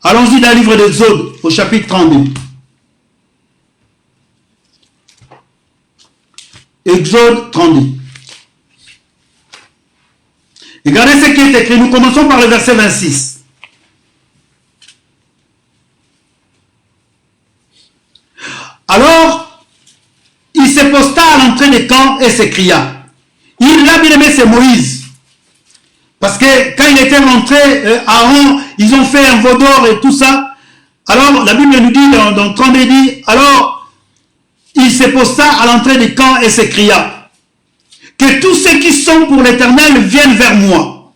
Allons-y dans le livre d'Exode au chapitre 32. Exode 32. Regardez ce qui est écrit. Nous commençons par le verset 26. Alors, il se posta à l'entrée des camps et s'écria. Il l'a bien aimé, c'est Moïse. Parce que quand il était rentré, Aaron, ils ont fait un veau d'or et tout ça. Alors, la Bible nous dit, dans 32, dit, alors, il se posta à l'entrée des camps et s'écria. Que tous ceux qui sont pour l'Éternel viennent vers moi.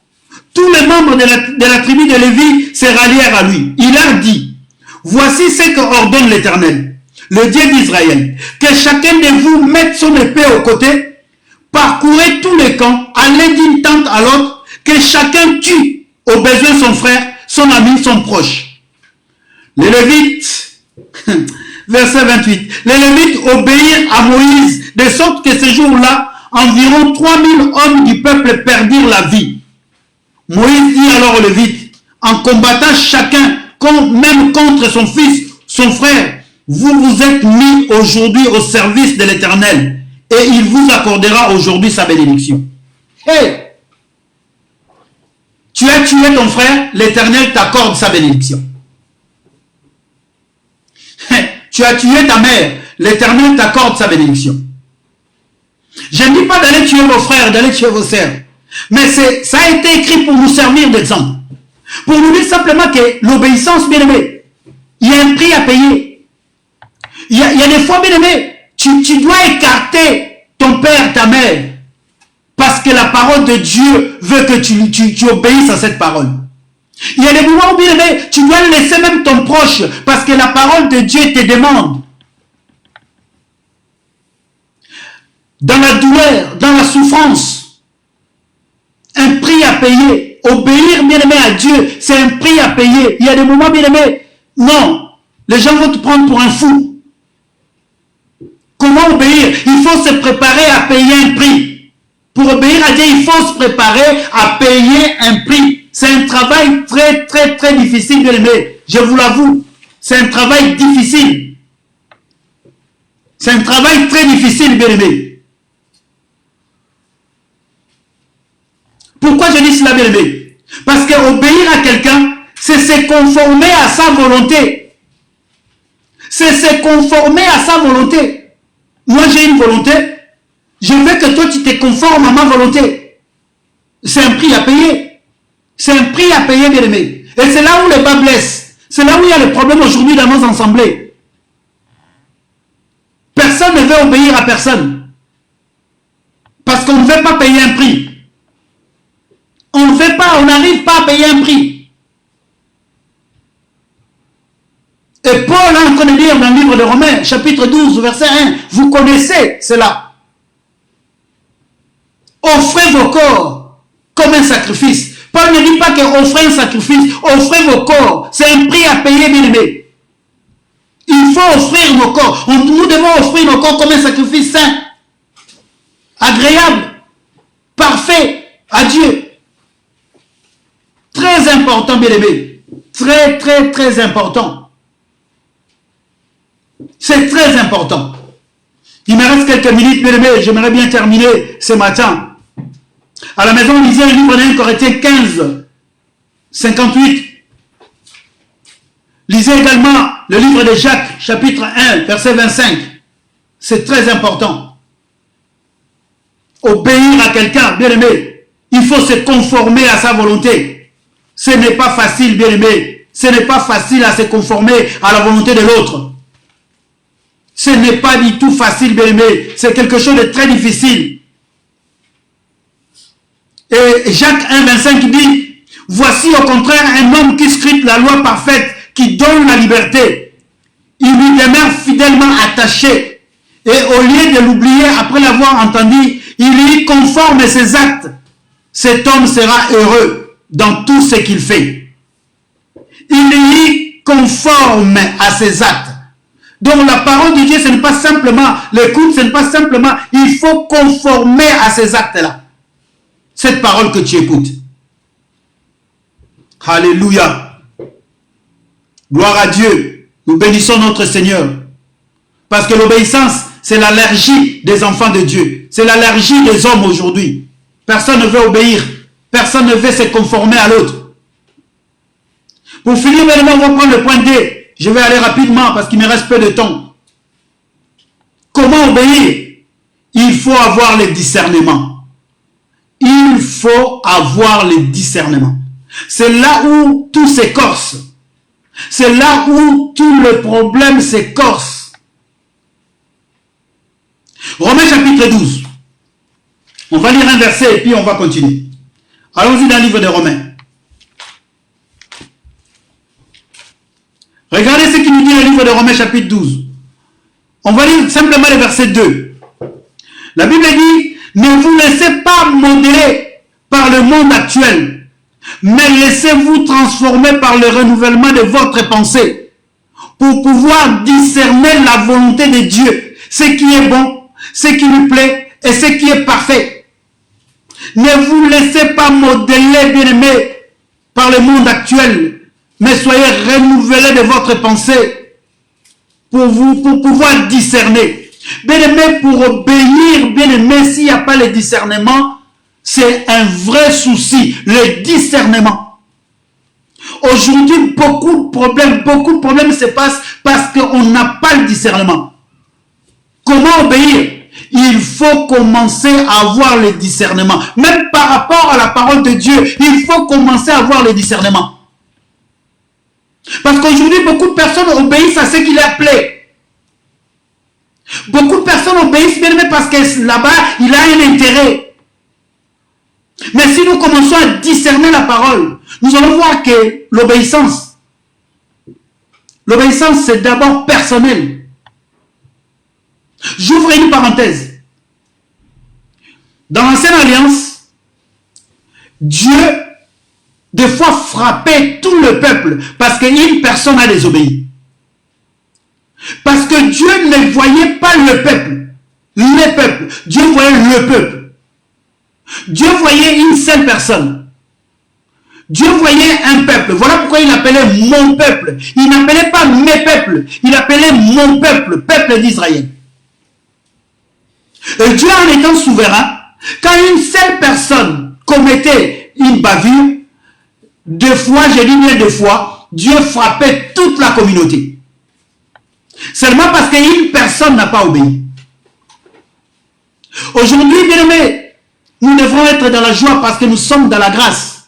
Tous les membres de la tribu de Lévi se rallièrent à lui. Il leur dit, voici ce que ordonne l'Éternel, le Dieu d'Israël, que chacun de vous mette son épée au côté, parcourez tous les camps, allez d'une tente à l'autre, que chacun tue au besoin son frère, son ami, son proche. Les Lévites, verset 28, les Lévites obéirent à Moïse, de sorte que ce jour-là, environ 3000 hommes du peuple perdirent la vie. Moïse dit alors aux Lévites, en combattant chacun, même contre son fils, son frère, vous vous êtes mis aujourd'hui au service de l'Éternel et il vous accordera aujourd'hui sa bénédiction. Hey! Tu Tu as tué ton frère, l'Éternel t'accorde sa bénédiction. Tu as tué ta mère, l'Éternel t'accorde sa bénédiction. Je ne dis pas d'aller tuer vos frères, d'aller tuer vos sœurs. Mais ça a été écrit pour nous servir d'exemple. Pour nous dire simplement que l'obéissance, bien aimé, il y a un prix à payer. Il y a des fois, bien aimé, tu dois écarter ton père, ta mère. Parce que la parole de Dieu veut que tu obéisses à cette parole. Il y a des moments où, bien aimé, tu dois laisser même ton proche. Parce que la parole de Dieu te demande. Dans la douleur, dans la souffrance, un prix à payer. Obéir, bien aimé, à Dieu, c'est un prix à payer. Il y a des moments, bien aimé, non, les gens vont te prendre pour un fou. Comment obéir? Il faut se préparer à payer un prix. Pour obéir à Dieu, il faut se préparer à payer un prix. C'est un travail très, très, très difficile, bien aimé. Je vous l'avoue. C'est un travail difficile. C'est un travail très difficile, bien aimé. Pourquoi je dis cela, bien aimé? Parce qu'obéir à quelqu'un, c'est se conformer à sa volonté. C'est se conformer à sa volonté. Moi, j'ai une volonté. Je veux que toi, tu te conformes à ma volonté. C'est un prix à payer. C'est un prix à payer, bien aimé. Et c'est là où les bas blessent. C'est là où il y a le problème aujourd'hui dans nos assemblées. Personne ne veut obéir à personne. Parce qu'on ne veut pas payer un prix. On ne fait pas, on n'arrive pas à payer un prix. Et Paul est en train de dire dans le livre de Romains, chapitre 12, verset 1, vous connaissez cela. Offrez vos corps comme un sacrifice. Paul ne dit pas qu'offrez un sacrifice, offrez vos corps. C'est un prix à payer, bien aimé. Il faut offrir nos corps. Nous devons offrir nos corps comme un sacrifice saint, agréable, parfait à Dieu. Très important, bien aimé. Très, très, très important. C'est très important. Il me reste quelques minutes, bien aimé. J'aimerais bien terminer ce matin. À la maison, lisez le livre de 1 Corinthiens 15, 58. Lisez également le livre de Jacques, chapitre 1, verset 25. C'est très important. Obéir à quelqu'un, bien aimé, il faut se conformer à sa volonté. Ce n'est pas facile, bien aimé. Ce n'est pas facile à se conformer à la volonté de l'autre. Ce n'est pas du tout facile, bien aimé. C'est quelque chose de très difficile. Et Jacques 1, 25 dit, voici au contraire un homme qui scrute la loi parfaite, qui donne la liberté. Il lui demeure fidèlement attaché. Et au lieu de l'oublier après l'avoir entendu, il y conforme ses actes. Cet homme sera heureux dans tout ce qu'il fait. Il y conforme à ses actes. Donc la parole de Dieu, ce n'est pas simplement l'écoute, ce n'est pas simplement, il faut conformer à ces actes-là. Cette parole que tu écoutes. Alléluia. Gloire à Dieu. Nous bénissons notre Seigneur. Parce que l'obéissance, c'est l'allergie des enfants de Dieu. C'est l'allergie des hommes aujourd'hui. Personne ne veut obéir. Personne ne veut se conformer à l'autre. Pour finir, maintenant, on va prendre le point D. Je vais aller rapidement parce qu'il me reste peu de temps. Comment obéir? Il faut avoir le discernement. Il faut avoir le discernement. C'est là où tout s'écorce. C'est là où tout le problème s'écorce. Romains chapitre 12. On va lire un verset et puis on va continuer. Allons-y dans le livre de Romains. Regardez ce qu'il nous dit dans le livre de Romains chapitre 12. On va lire simplement le verset 2. La Bible dit, ne vous laissez pas modeler par le monde actuel, mais laissez-vous transformer par le renouvellement de votre pensée pour pouvoir discerner la volonté de Dieu, ce qui est bon, ce qui lui plaît et ce qui est parfait. Ne vous laissez pas modeler, bien-aimés, par le monde actuel, mais soyez renouvelés de votre pensée pour pouvoir discerner. Bien-aimé, pour obéir, bien-aimé, s'il n'y a pas le discernement, C'est un vrai souci, le discernement. Aujourd'hui, beaucoup de problèmes se passent parce qu'on n'a pas le discernement. Comment obéir? Il faut commencer à avoir le discernement. Même par rapport à la parole de Dieu, il faut commencer à avoir le discernement. Parce qu'aujourd'hui, beaucoup de personnes obéissent à ce qu'il a appelé. Beaucoup de personnes obéissent bien parce que là-bas, il a un intérêt. Mais si nous commençons à discerner la parole, nous allons voir que l'obéissance, c'est d'abord personnel. J'ouvre une parenthèse. Dans l'Ancienne Alliance, Dieu, des fois, frappait tout le peuple parce qu'une personne a désobéi. Parce que Dieu ne voyait pas le peuple, les peuples. Dieu voyait le peuple. Dieu voyait une seule personne. Dieu voyait un peuple. Voilà pourquoi il appelait mon peuple. Il n'appelait pas mes peuples. Il appelait mon peuple, peuple d'Israël. Et Dieu, en étant souverain, quand une seule personne commettait une bavure, deux fois, j'ai dit bien deux fois, Dieu frappait toute la communauté. Seulement parce qu'une personne n'a pas obéi. Aujourd'hui, bien aimés, nous devrons être dans la joie parce que nous sommes dans la grâce.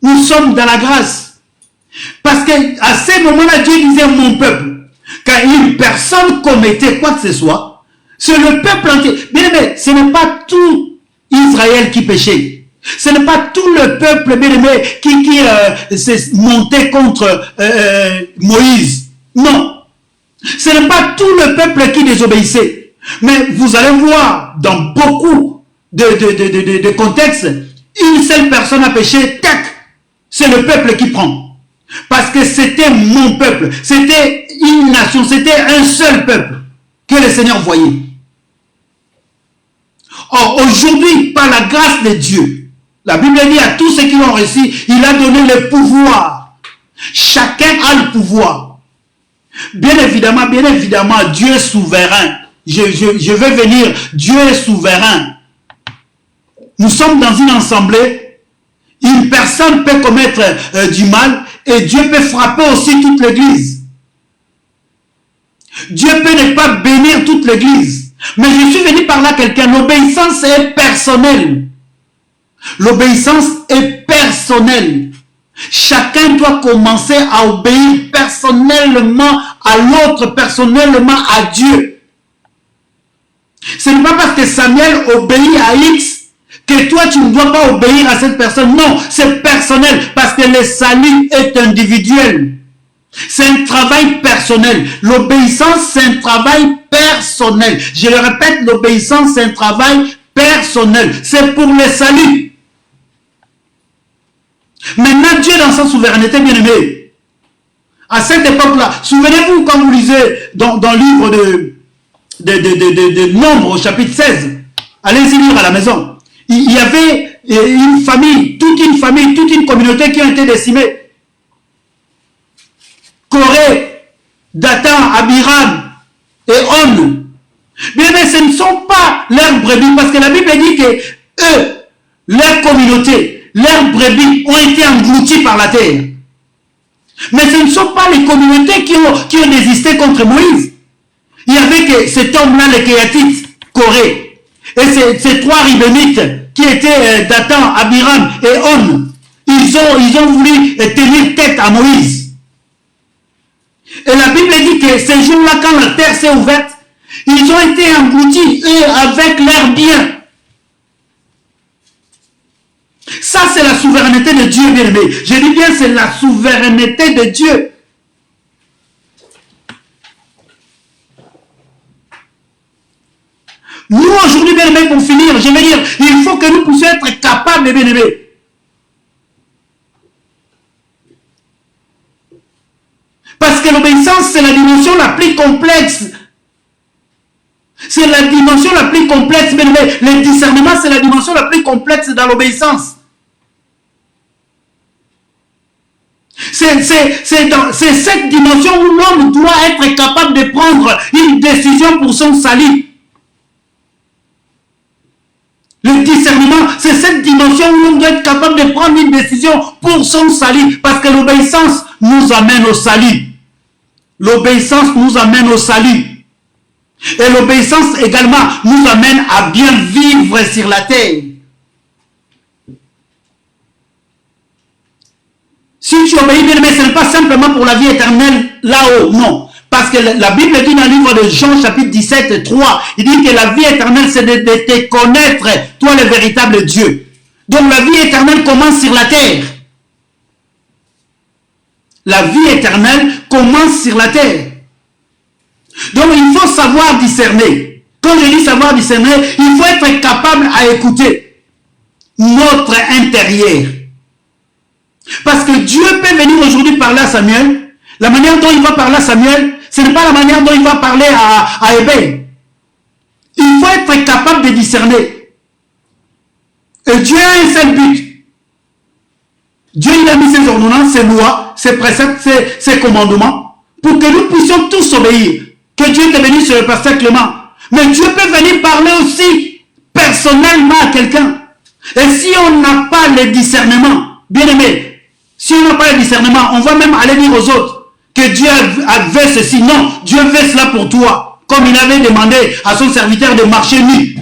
Nous sommes dans la grâce. Parce qu'à ce moment-là, Dieu disait mon peuple. Quand une personne commettait quoi que ce soit, c'est le peuple entier. Bien aimé, ce n'est pas tout Israël qui péchait. Ce n'est pas tout le peuple, bien aimé, qui s'est monté contre Moïse. Non. Ce n'est pas tout le peuple qui désobéissait. Mais vous allez voir, dans beaucoup de contextes, une seule personne a péché, tac, c'est le peuple qui prend. Parce que c'était mon peuple, c'était une nation, c'était un seul peuple que le Seigneur voyait. Or, aujourd'hui, par la grâce de Dieu, la Bible dit à tous ceux qui l'ont reçu, il a donné le pouvoir. Chacun a le pouvoir. Bien évidemment, Dieu est souverain. Je vais venir, Dieu est souverain. Nous sommes dans une assemblée, une personne peut commettre du mal et Dieu peut frapper aussi toute l'église. Dieu peut ne pas bénir toute l'église. Mais je suis venu par là quelqu'un, l'obéissance est personnelle. L'obéissance est personnelle. Chacun doit commencer à obéir personnellement à l'autre, personnellement à Dieu. Ce n'est pas parce que Samuel obéit à X que toi tu ne dois pas obéir à cette personne. Non, c'est personnel parce que le salut est individuel. C'est un travail personnel. L'obéissance, c'est un travail personnel. Je le répète, l'obéissance, c'est un travail personnel. C'est pour le salut. Maintenant, Dieu dans sa souveraineté, bien aimé, à cette époque-là, souvenez-vous quand vous lisez dans le livre de Nombres au chapitre 16, allez-y lire à la maison, il y avait une famille, toute une communauté qui a été décimée. Corée, Dathan, Abiram et On. Bien, mais ce ne sont pas leurs brebis, parce que la Bible dit que eux, leur communauté, leurs brebis ont été engloutis par la terre. Mais ce ne sont pas les communautés qui ont résisté contre Moïse. Il y avait que cet homme-là, les Kéatites, Corée, et ces trois Ribénites qui étaient Dathan, Abiram et On, ils ont voulu tenir tête à Moïse. Et la Bible dit que ces jours-là, quand la terre s'est ouverte, ils ont été engloutis, eux, avec leurs biens. Ça, c'est la souveraineté de Dieu, bien aimé. Je dis bien, c'est la souveraineté de Dieu. Nous, aujourd'hui, bien aimé, pour finir, je veux dire, il faut que nous puissions être capables, bien aimé. Parce que l'obéissance, c'est la dimension la plus complexe. C'est la dimension la plus complexe, bien aimé. Le discernement, c'est la dimension la plus complexe dans l'obéissance. C'est cette dimension où l'homme doit être capable de prendre une décision pour son salut. Le discernement, c'est cette dimension où on doit être capable de prendre une décision pour son salut. Parce que l'obéissance nous amène au salut. L'obéissance nous amène au salut. Et l'obéissance également nous amène à bien vivre sur la terre. Si tu obéis bien, mais ce n'est pas simplement pour la vie éternelle là-haut, non. Parce que la Bible dit dans le livre de Jean, chapitre 17, 3, il dit que la vie éternelle, c'est de te connaître, toi le véritable Dieu. Donc la vie éternelle commence sur la terre. La vie éternelle commence sur la terre. Donc il faut savoir discerner. Quand je dis savoir discerner, il faut être capable à écouter notre intérieur. Parce que Dieu peut venir aujourd'hui parler à Samuel. La manière dont il va parler à Samuel, ce n'est pas la manière dont il va parler à Hébé. Il faut être capable de discerner. Et Dieu a un seul but. Dieu il a mis ses ordonnances, ses lois, ses préceptes, ses commandements, pour que nous puissions tous obéir. Que Dieu te bénisse sur le pasteur Clément. Mais Dieu peut venir parler aussi personnellement à quelqu'un. Et si on n'a pas le discernement, bien aimé, si on n'a pas le discernement, on va même aller dire aux autres que Dieu veut ceci. Non, Dieu veut cela pour toi. Comme il avait demandé à son serviteur de marcher nu.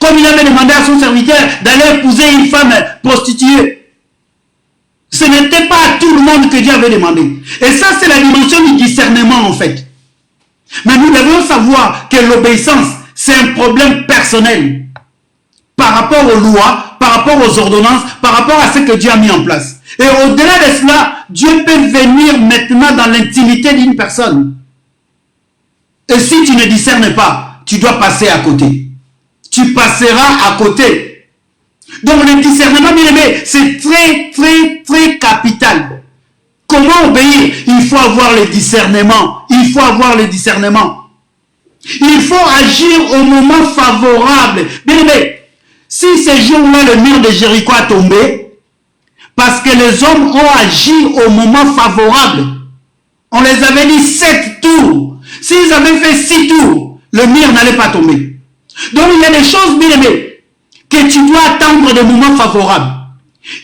Comme il avait demandé à son serviteur d'aller épouser une femme prostituée. Ce n'était pas à tout le monde que Dieu avait demandé. Et ça, c'est la dimension du discernement en fait. Mais nous devons savoir que l'obéissance, c'est un problème personnel. Par rapport aux lois, par rapport aux ordonnances, par rapport à ce que Dieu a mis en place. Et au-delà de cela, Dieu peut venir maintenant dans l'intimité d'une personne. Et si tu ne discernes pas, tu dois passer à côté. Tu passeras à côté. Donc le discernement, bien aimé, c'est très, très, très capital. Comment obéir? Il faut avoir le discernement. Il faut avoir le discernement. Il faut agir au moment favorable. Bien aimé, si ces jours-là, le mur de Jéricho a tombé, parce que les hommes ont agi au moment favorable, on les avait dit 7 tours. S'ils avaient fait 6 tours, le mur n'allait pas tomber. Donc il y a des choses, bien aimées, que tu dois attendre des moments favorables.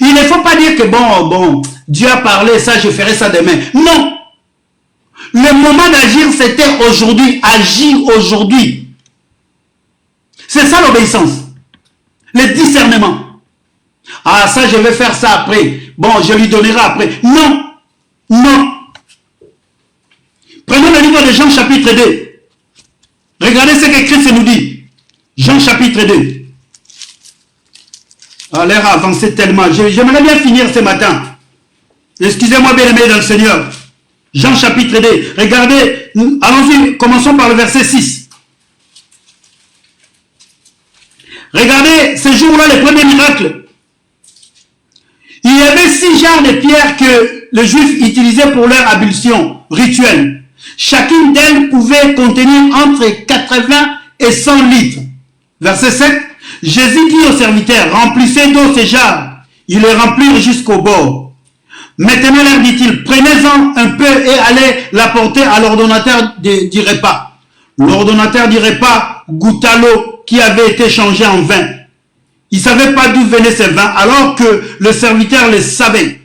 Il ne faut pas dire que bon, Dieu a parlé, ça, je ferai ça demain. Non. Le moment d'agir, c'était aujourd'hui. Agir aujourd'hui. C'est ça l'obéissance. Le discernement. Ah, ça, je vais faire ça après. Bon, je lui donnerai après. Non. Non. Prenons le livre de Jean chapitre 2. Regardez ce que Christ nous dit. Jean chapitre 2. Ah, l'air a avancé tellement. J'aimerais bien finir ce matin. Excusez-moi, bien aimé dans le Seigneur. Jean chapitre 2. Regardez, allons-y, commençons par le verset 6. Regardez, ce jour-là, le premier miracle. Il y avait 6 jarres de pierre que les Juifs utilisaient pour leur ablution rituelle. Chacune d'elles pouvait contenir entre 80 et 100 litres. Verset 7. Jésus dit aux serviteurs, remplissez d'eau ces jarres. Ils les remplirent jusqu'au bord. Maintenant, leur dit-il, prenez-en un peu et allez l'apporter à l'ordonnateur du repas. L'ordonnateur du repas goûta l'eau qui avait été changée en vin. Il ne savait pas d'où venait ce vin, alors que le serviteur le savait,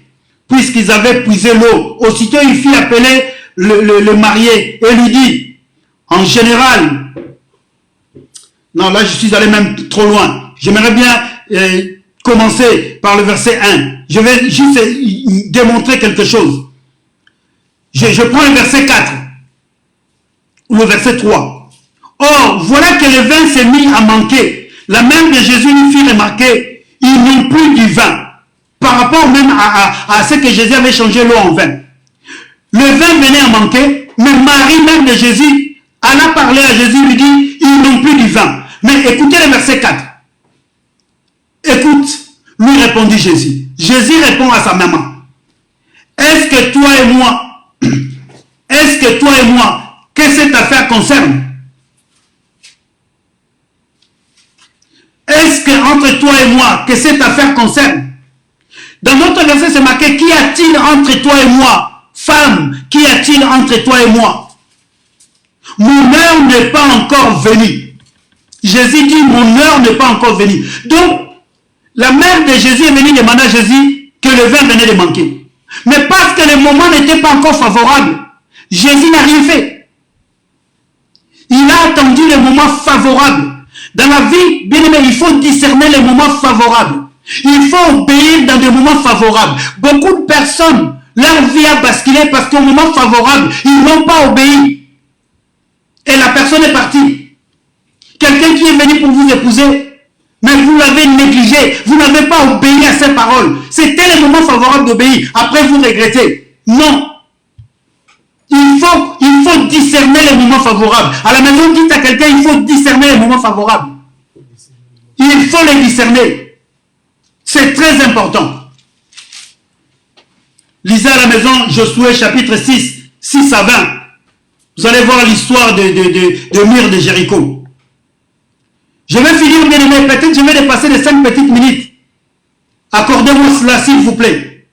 puisqu'ils avaient puisé l'eau. Aussitôt, il fit appeler le marié et lui dit, en général, non, là je suis allé même trop loin. J'aimerais bien commencer par le verset 1. Je vais juste démontrer quelque chose. Je prends le verset 4 ou le verset 3. Or, voilà que le vin s'est mis à manquer. La mère de Jésus lui fit remarquer, ils n'ont plus du vin. Par rapport même à ce que Jésus avait changé l'eau en vin. Le vin venait à manquer, mais Marie, mère de Jésus, alla parler à Jésus, lui dit, ils n'ont plus du vin. Mais écoutez le verset 4. Écoute, lui répondit Jésus. Jésus répond à sa maman. Est-ce que toi et moi, que cette affaire concerne? Est-ce que entre toi et moi, que cette affaire concerne? Dans notre verset, c'est marqué, qu'y a-t-il entre toi et moi? Femme, qu'y a-t-il entre toi et moi? Mon heure n'est pas encore venue. Jésus dit, mon heure n'est pas encore venue. Donc, la mère de Jésus est venue demander à Jésus que le vin venait de manquer. Mais parce que le moment n'était pas encore favorable, Jésus n'a rien fait. Il a attendu le moment favorable. Dans la vie, bien aimé, il faut discerner les moments favorables. Il faut obéir dans des moments favorables. Beaucoup de personnes, leur vie a basculé parce qu'au moment favorable, ils n'ont pas obéi. Et la personne est partie. Quelqu'un qui est venu pour vous épouser, mais vous l'avez négligé, vous n'avez pas obéi à ses paroles. C'était le moment favorable d'obéir. Après, vous regrettez. Non. Il faut discerner les moments favorables. À la maison, dites à quelqu'un, il faut discerner les moments favorables. Il faut les discerner. C'est très important. Lisez à la maison Josué chapitre 6 à 20. Vous allez voir l'histoire de mur de Jéricho. Je vais finir, bien aimé. Peut-être je vais dépasser les 5 petites minutes. Accordez-moi cela, s'il vous plaît.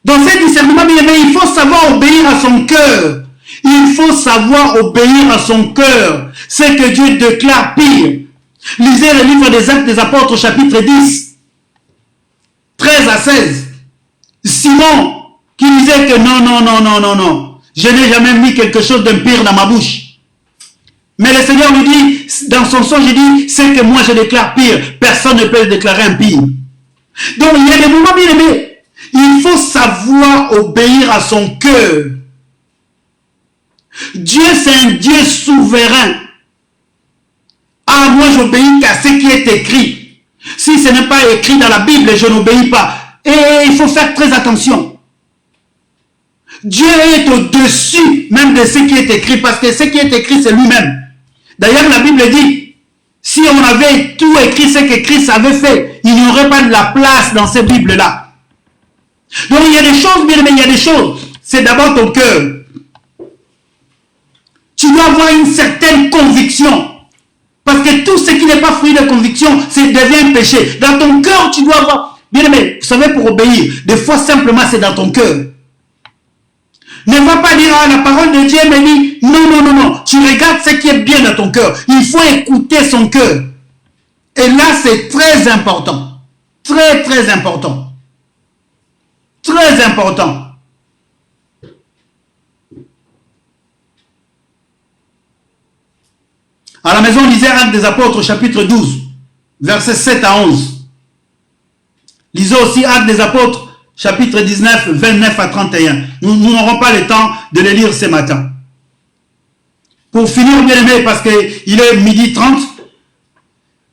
Dans ce discernement, bien aimé, il faut savoir obéir à son cœur. Il faut savoir obéir à son cœur. C'est que Dieu déclare pire. Lisez le livre des Actes des Apôtres, chapitre 10, 13 à 16. Simon, qui disait que non, je n'ai jamais mis quelque chose d'impire dans ma bouche. Mais le Seigneur lui dit, dans son songe, il dit, c'est que moi je déclare pire. Personne ne peut déclarer impire. Donc il y a des moments, bien aimés, il faut savoir obéir à son cœur. Dieu, c'est un Dieu souverain. Ah, moi j'obéis qu'à ce qui est écrit. Si ce n'est pas écrit dans la Bible, je n'obéis pas. Et il faut faire très attention. Dieu est au-dessus même de ce qui est écrit, parce que ce qui est écrit, c'est lui-même. D'ailleurs, la Bible dit, si on avait tout écrit ce que Christ avait fait, il n'y aurait pas de la place dans ces Bibles-là. Donc il y a des choses, bien aimé, il y a des choses. C'est d'abord ton cœur. Tu dois avoir une certaine conviction. Parce que tout ce qui n'est pas fruit de conviction, c'est devient un péché. Dans ton cœur, tu dois avoir... Bien aimé, vous savez, pour obéir, des fois simplement c'est dans ton cœur. Ne va pas dire, ah, la parole de Dieu me dit, non. Tu regardes ce qui est bien dans ton cœur. Il faut écouter son cœur. Et là, c'est très important. Très important. Très important. À la maison, lisez Actes des Apôtres, chapitre 12, versets 7 à 11. Lisez aussi Actes des Apôtres, chapitre 19, 29 à 31. Nous n'aurons pas le temps de les lire ce matin. Pour finir, bien aimé, parce qu'il est 12h30,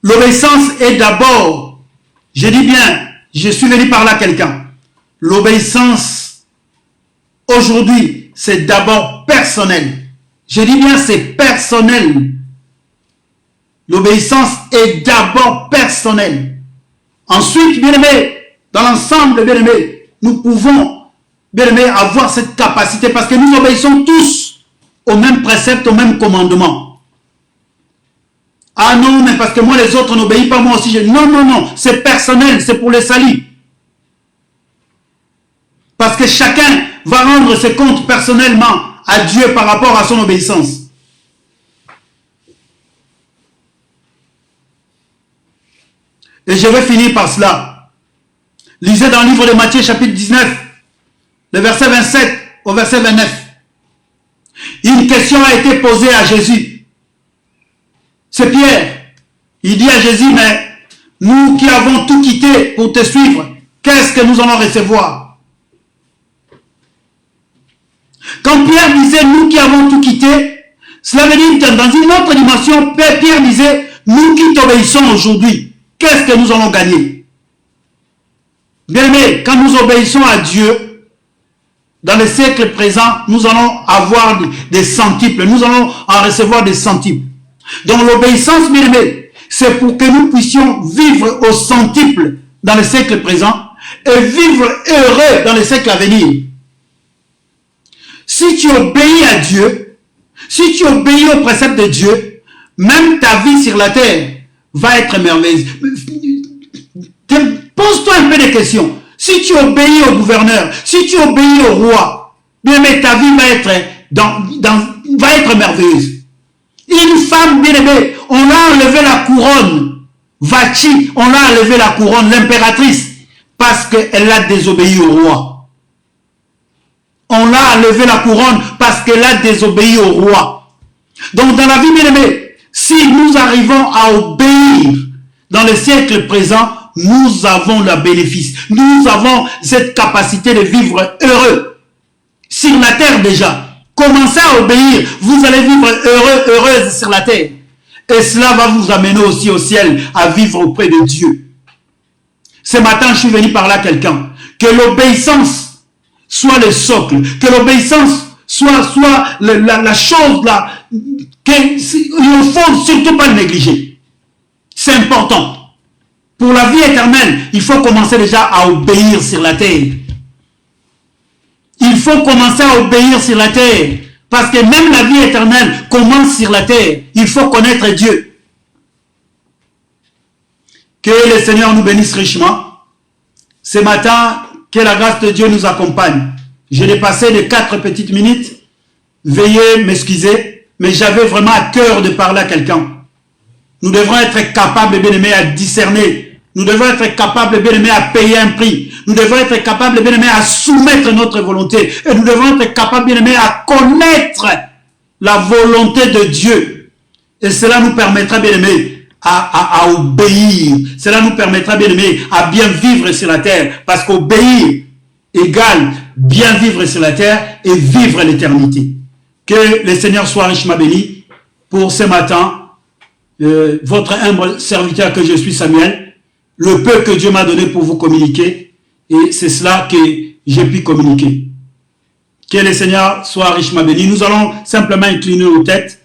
l'obéissance est d'abord, je dis bien, je suis venu par là quelqu'un. L'obéissance, aujourd'hui, c'est d'abord personnel. Je dis bien, c'est personnel. L'obéissance est d'abord personnelle. Ensuite, bien aimé, dans l'ensemble, bien aimé, nous pouvons, bien aimé, avoir cette capacité parce que nous obéissons tous au même précepte, au même commandement. Ah non, mais parce que moi les autres n'obéissent pas, moi aussi. Non, c'est personnel, c'est pour le salut. Parce que chacun va rendre ses comptes personnellement à Dieu par rapport à son obéissance. Et je vais finir par cela. Lisez dans le livre de Matthieu, chapitre 19, le verset 27 au verset 29. Une question a été posée à Jésus. C'est Pierre. Il dit à Jésus, mais nous qui avons tout quitté pour te suivre, qu'est-ce que nous allons recevoir? Quand Pierre disait, nous qui avons tout quitté, cela veut dire que dans une autre dimension, Pierre disait, nous qui t'obéissons aujourd'hui, qu'est-ce que nous allons gagner? Bien aimé, quand nous obéissons à Dieu, dans le siècle présent, nous allons avoir des centuples. Nous allons en recevoir des centuples. Donc l'obéissance, bien aimé, c'est pour que nous puissions vivre au centuple dans le siècle présent et vivre heureux dans le siècle à venir. Si tu obéis à Dieu, si tu obéis aux préceptes de Dieu, même ta vie sur la terre va être merveilleuse. Pose-toi un peu de questions. Si tu obéis au gouverneur, si tu obéis au roi, bien, mais ta vie va être merveilleuse. Une femme bien-aimée, on a enlevé la couronne. Vachi, on a enlevé la couronne, l'impératrice, parce qu'elle a désobéi au roi. On a enlevé la couronne parce qu'elle a désobéi au roi. Donc dans la vie bien-aimée, si nous arrivons à obéir dans le siècle présent, nous avons le bénéfice. Nous avons cette capacité de vivre heureux. Sur la terre déjà. Commencez à obéir. Vous allez vivre heureux, heureuse sur la terre. Et cela va vous amener aussi au ciel à vivre auprès de Dieu. Ce matin, je suis venu par là quelqu'un. Que l'obéissance soit le socle. Que l'obéissance soit la chose là. Il ne faut surtout pas le négliger. C'est important. Pour la vie éternelle, il faut commencer déjà à obéir sur la terre. Il faut commencer à obéir sur la terre. Parce que même la vie éternelle commence sur la terre. Il faut connaître Dieu. Que le Seigneur nous bénisse richement. Ce matin, que la grâce de Dieu nous accompagne. Je l'ai passé de 4 petites minutes. Veuillez m'excuser. Mais j'avais vraiment à cœur de parler à quelqu'un. Nous devrons être capables, bien-aimés, à discerner. Nous devons être capables, bien-aimés, à payer un prix. Nous devons être capables, bien-aimés, à soumettre notre volonté. Et nous devons être capables, bien-aimés, à connaître la volonté de Dieu. Et cela nous permettra, bien-aimés, à obéir. Cela nous permettra, bien-aimés, à bien vivre sur la terre. Parce qu'obéir égale bien vivre sur la terre et vivre l'éternité. Que le Seigneur soit richement béni pour ce matin. Votre humble serviteur que je suis, Samuel. Le peu que Dieu m'a donné pour vous communiquer, et c'est cela que j'ai pu communiquer. Que le Seigneur soit richement béni. Nous allons simplement incliner nos têtes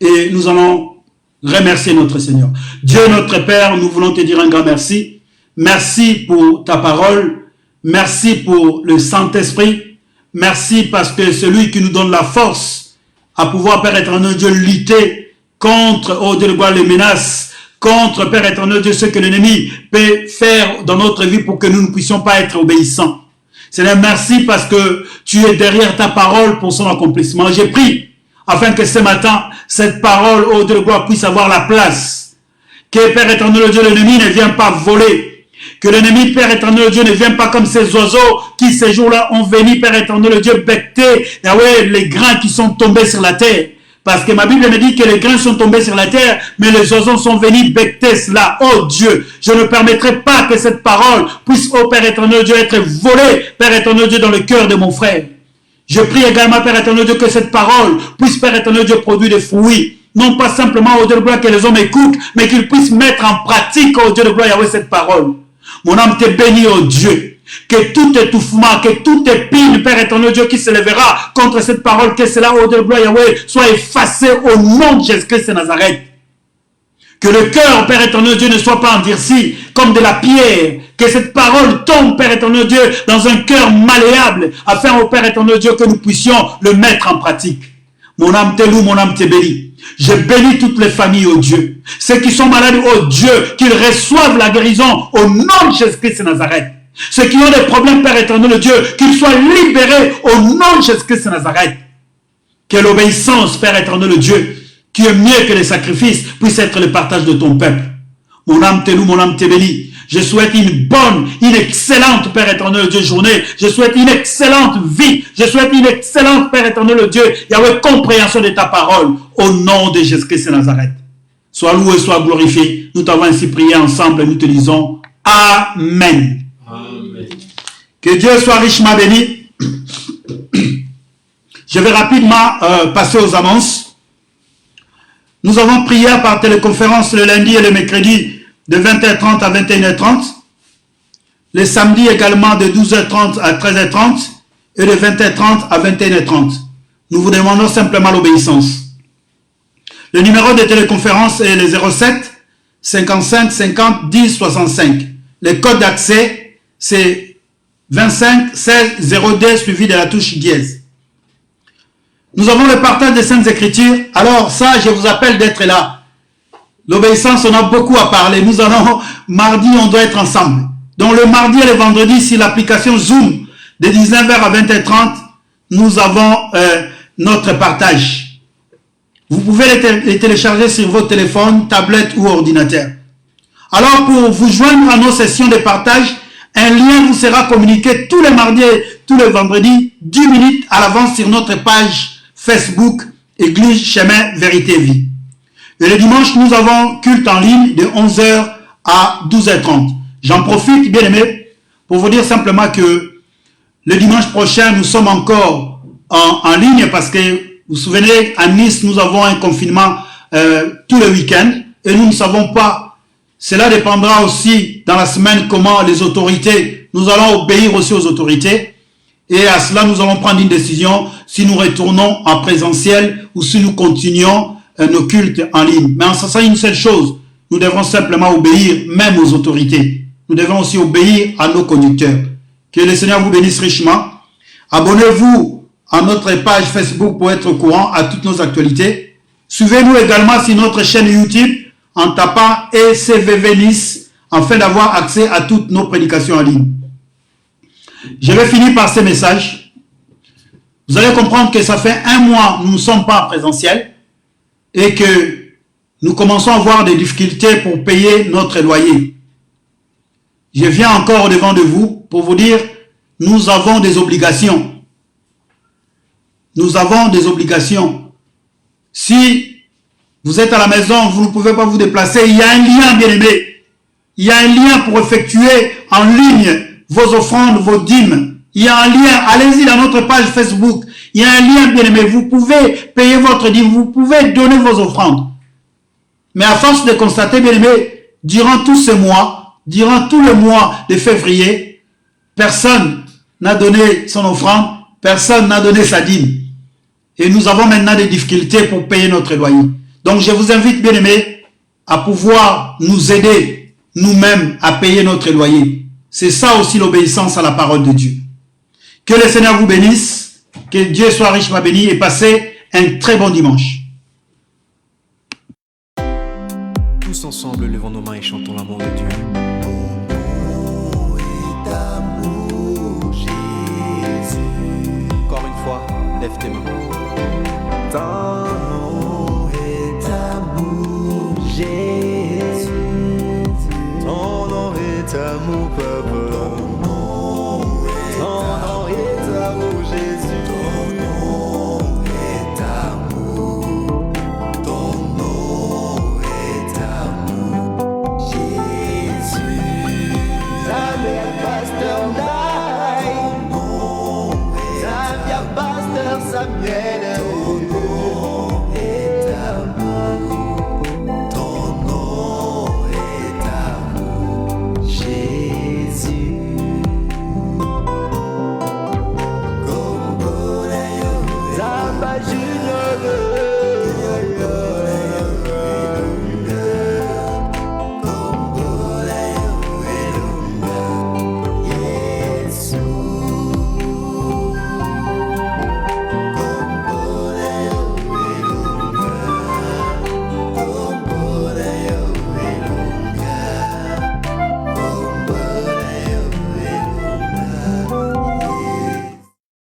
et nous allons remercier notre Seigneur. Dieu notre Père, nous voulons te dire un grand merci. Merci pour ta parole. Merci pour le Saint-Esprit. Merci parce que celui qui nous donne la force à pouvoir, Père éternel Dieu, lutter contre, oh Dieu de gloire, les menaces, contre, Père éternel Dieu, ce que l'ennemi peut faire dans notre vie pour que nous ne puissions pas être obéissants. Seigneur, merci parce que tu es derrière ta parole pour son accomplissement. J'ai prié afin que ce matin, cette parole, oh Dieu de gloire, puisse avoir la place. Que, Père éternel Dieu, l'ennemi ne vienne pas voler. Que l'ennemi, Père éternel Dieu, ne vienne pas comme ces oiseaux qui, ces jours-là, ont venu, Père éternel Dieu, becter les grains qui sont tombés sur la terre. Parce que ma Bible me dit que les grains sont tombés sur la terre, mais les oiseaux sont venus becter cela. Oh Dieu, je ne permettrai pas que cette parole puisse, oh Père éternel Dieu, être volée, Père éternel Dieu, dans le cœur de mon frère. Je prie également, Père éternel Dieu, que cette parole puisse, Père éternel Dieu, produire des fruits. Non pas simplement, oh Dieu de gloire, que les hommes écoutent, mais qu'ils puissent mettre en pratique, oh Dieu de gloire, Yahweh, cette parole. Mon âme te bénit, oh Dieu. Que tout étouffement, que toute épine, Père éternel Dieu, qui se lèvera contre cette parole, que cela, oh Dieu de gloire, Yahweh, soit effacé au nom de Jésus-Christ de Nazareth. Que le cœur, Père éternel Dieu, ne soit pas endurci comme de la pierre. Que cette parole tombe, Père éternel Dieu, dans un cœur malléable, afin, oh Père éternel Dieu, que nous puissions le mettre en pratique. Mon âme te loue, mon âme te bénit. Je bénis toutes les familles, oh Dieu. Ceux qui sont malades, oh Dieu, qu'ils reçoivent la guérison au nom de Jésus-Christ de Nazareth. Ceux qui ont des problèmes, Père éternel Dieu, qu'ils soient libérés au nom de Jésus-Christ de Nazareth. Que l'obéissance, Père éternel Dieu, qui est mieux que les sacrifices, puisse être le partage de ton peuple. Mon âme te loue, mon âme te bénit. Je souhaite une bonne, une excellente, Père éternel Dieu, journée. Je souhaite une excellente vie. Je souhaite une excellente, Père éternel Dieu, Yahweh, compréhension de ta parole. Au nom de Jésus-Christ de Nazareth. Sois loué, sois glorifié. Nous t'avons ainsi prié ensemble et nous te disons Amen. Amen. Que Dieu soit richement béni. Je vais rapidement passer aux annonces. Nous avons prié par téléconférence le lundi et le mercredi de 20h30 à 21h30. Le samedi également de 12h30 à 13h30 et de 20h30 à 21h30. Nous vous demandons simplement l'obéissance. Le numéro de téléconférence est le 07 55 50 10 65. Le code d'accès, c'est 25 16 02 suivi de la touche dièse. Nous avons le partage des Saintes Écritures. Alors ça, je vous appelle d'être là. L'obéissance, on a beaucoup à parler. Nous allons, mardi, on doit être ensemble. Donc le mardi et le vendredi, sur l'application Zoom, de 19h à 20h30, nous avons notre partage. Vous pouvez les télécharger sur votre téléphone, tablette ou ordinateur. Alors, pour vous joindre à nos sessions de partage, un lien vous sera communiqué tous les mardis et tous les vendredis, 10 minutes à l'avance sur notre page Facebook Église Chemin Vérité Vie. Et le dimanche, nous avons culte en ligne de 11h à 12h30. J'en profite, bien aimé, pour vous dire simplement que le dimanche prochain, nous sommes encore en ligne parce que, vous vous souvenez, à Nice, nous avons un confinement tous les week-ends et nous ne savons pas. Cela dépendra aussi dans la semaine comment les autorités, nous allons obéir aussi aux autorités et à cela, nous allons prendre une décision si nous retournons en présentiel ou si nous continuons nos cultes en ligne. Mais en sachant une seule chose, nous devrons simplement obéir même aux autorités. Nous devons aussi obéir à nos conducteurs. Que le Seigneur vous bénisse richement. Abonnez-vous à notre page Facebook pour être au courant à toutes nos actualités. Suivez-nous également sur notre chaîne YouTube en tapant ECVV Nice afin d'avoir accès à toutes nos prédications en ligne. Je vais finir par ces messages. Vous allez comprendre que ça fait un mois nous ne sommes pas en présentiel et que nous commençons à avoir des difficultés pour payer notre loyer. Je viens encore au devant de vous pour vous dire, nous avons des obligations. Nous avons des obligations. Si vous êtes à la maison, vous ne pouvez pas vous déplacer, il y a un lien, bien aimé. Il y a un lien pour effectuer en ligne vos offrandes, vos dîmes. Il y a un lien, allez-y dans notre page Facebook. Il y a un lien, bien aimé. Vous pouvez payer votre dîme, vous pouvez donner vos offrandes. Mais à force de constater, bien aimé, durant tous ces mois, durant tout le mois de février, personne n'a donné son offrande, personne n'a donné sa dîme. Et nous avons maintenant des difficultés pour payer notre loyer. Donc je vous invite, bien aimé, à pouvoir nous aider nous-mêmes à payer notre loyer. C'est ça aussi l'obéissance à la parole de Dieu. Que le Seigneur vous bénisse, que Dieu soit richement béni et passez un très bon dimanche. Tous ensemble, levons nos mains et chantons l'amour de Dieu. Encore une fois, lève tes mains.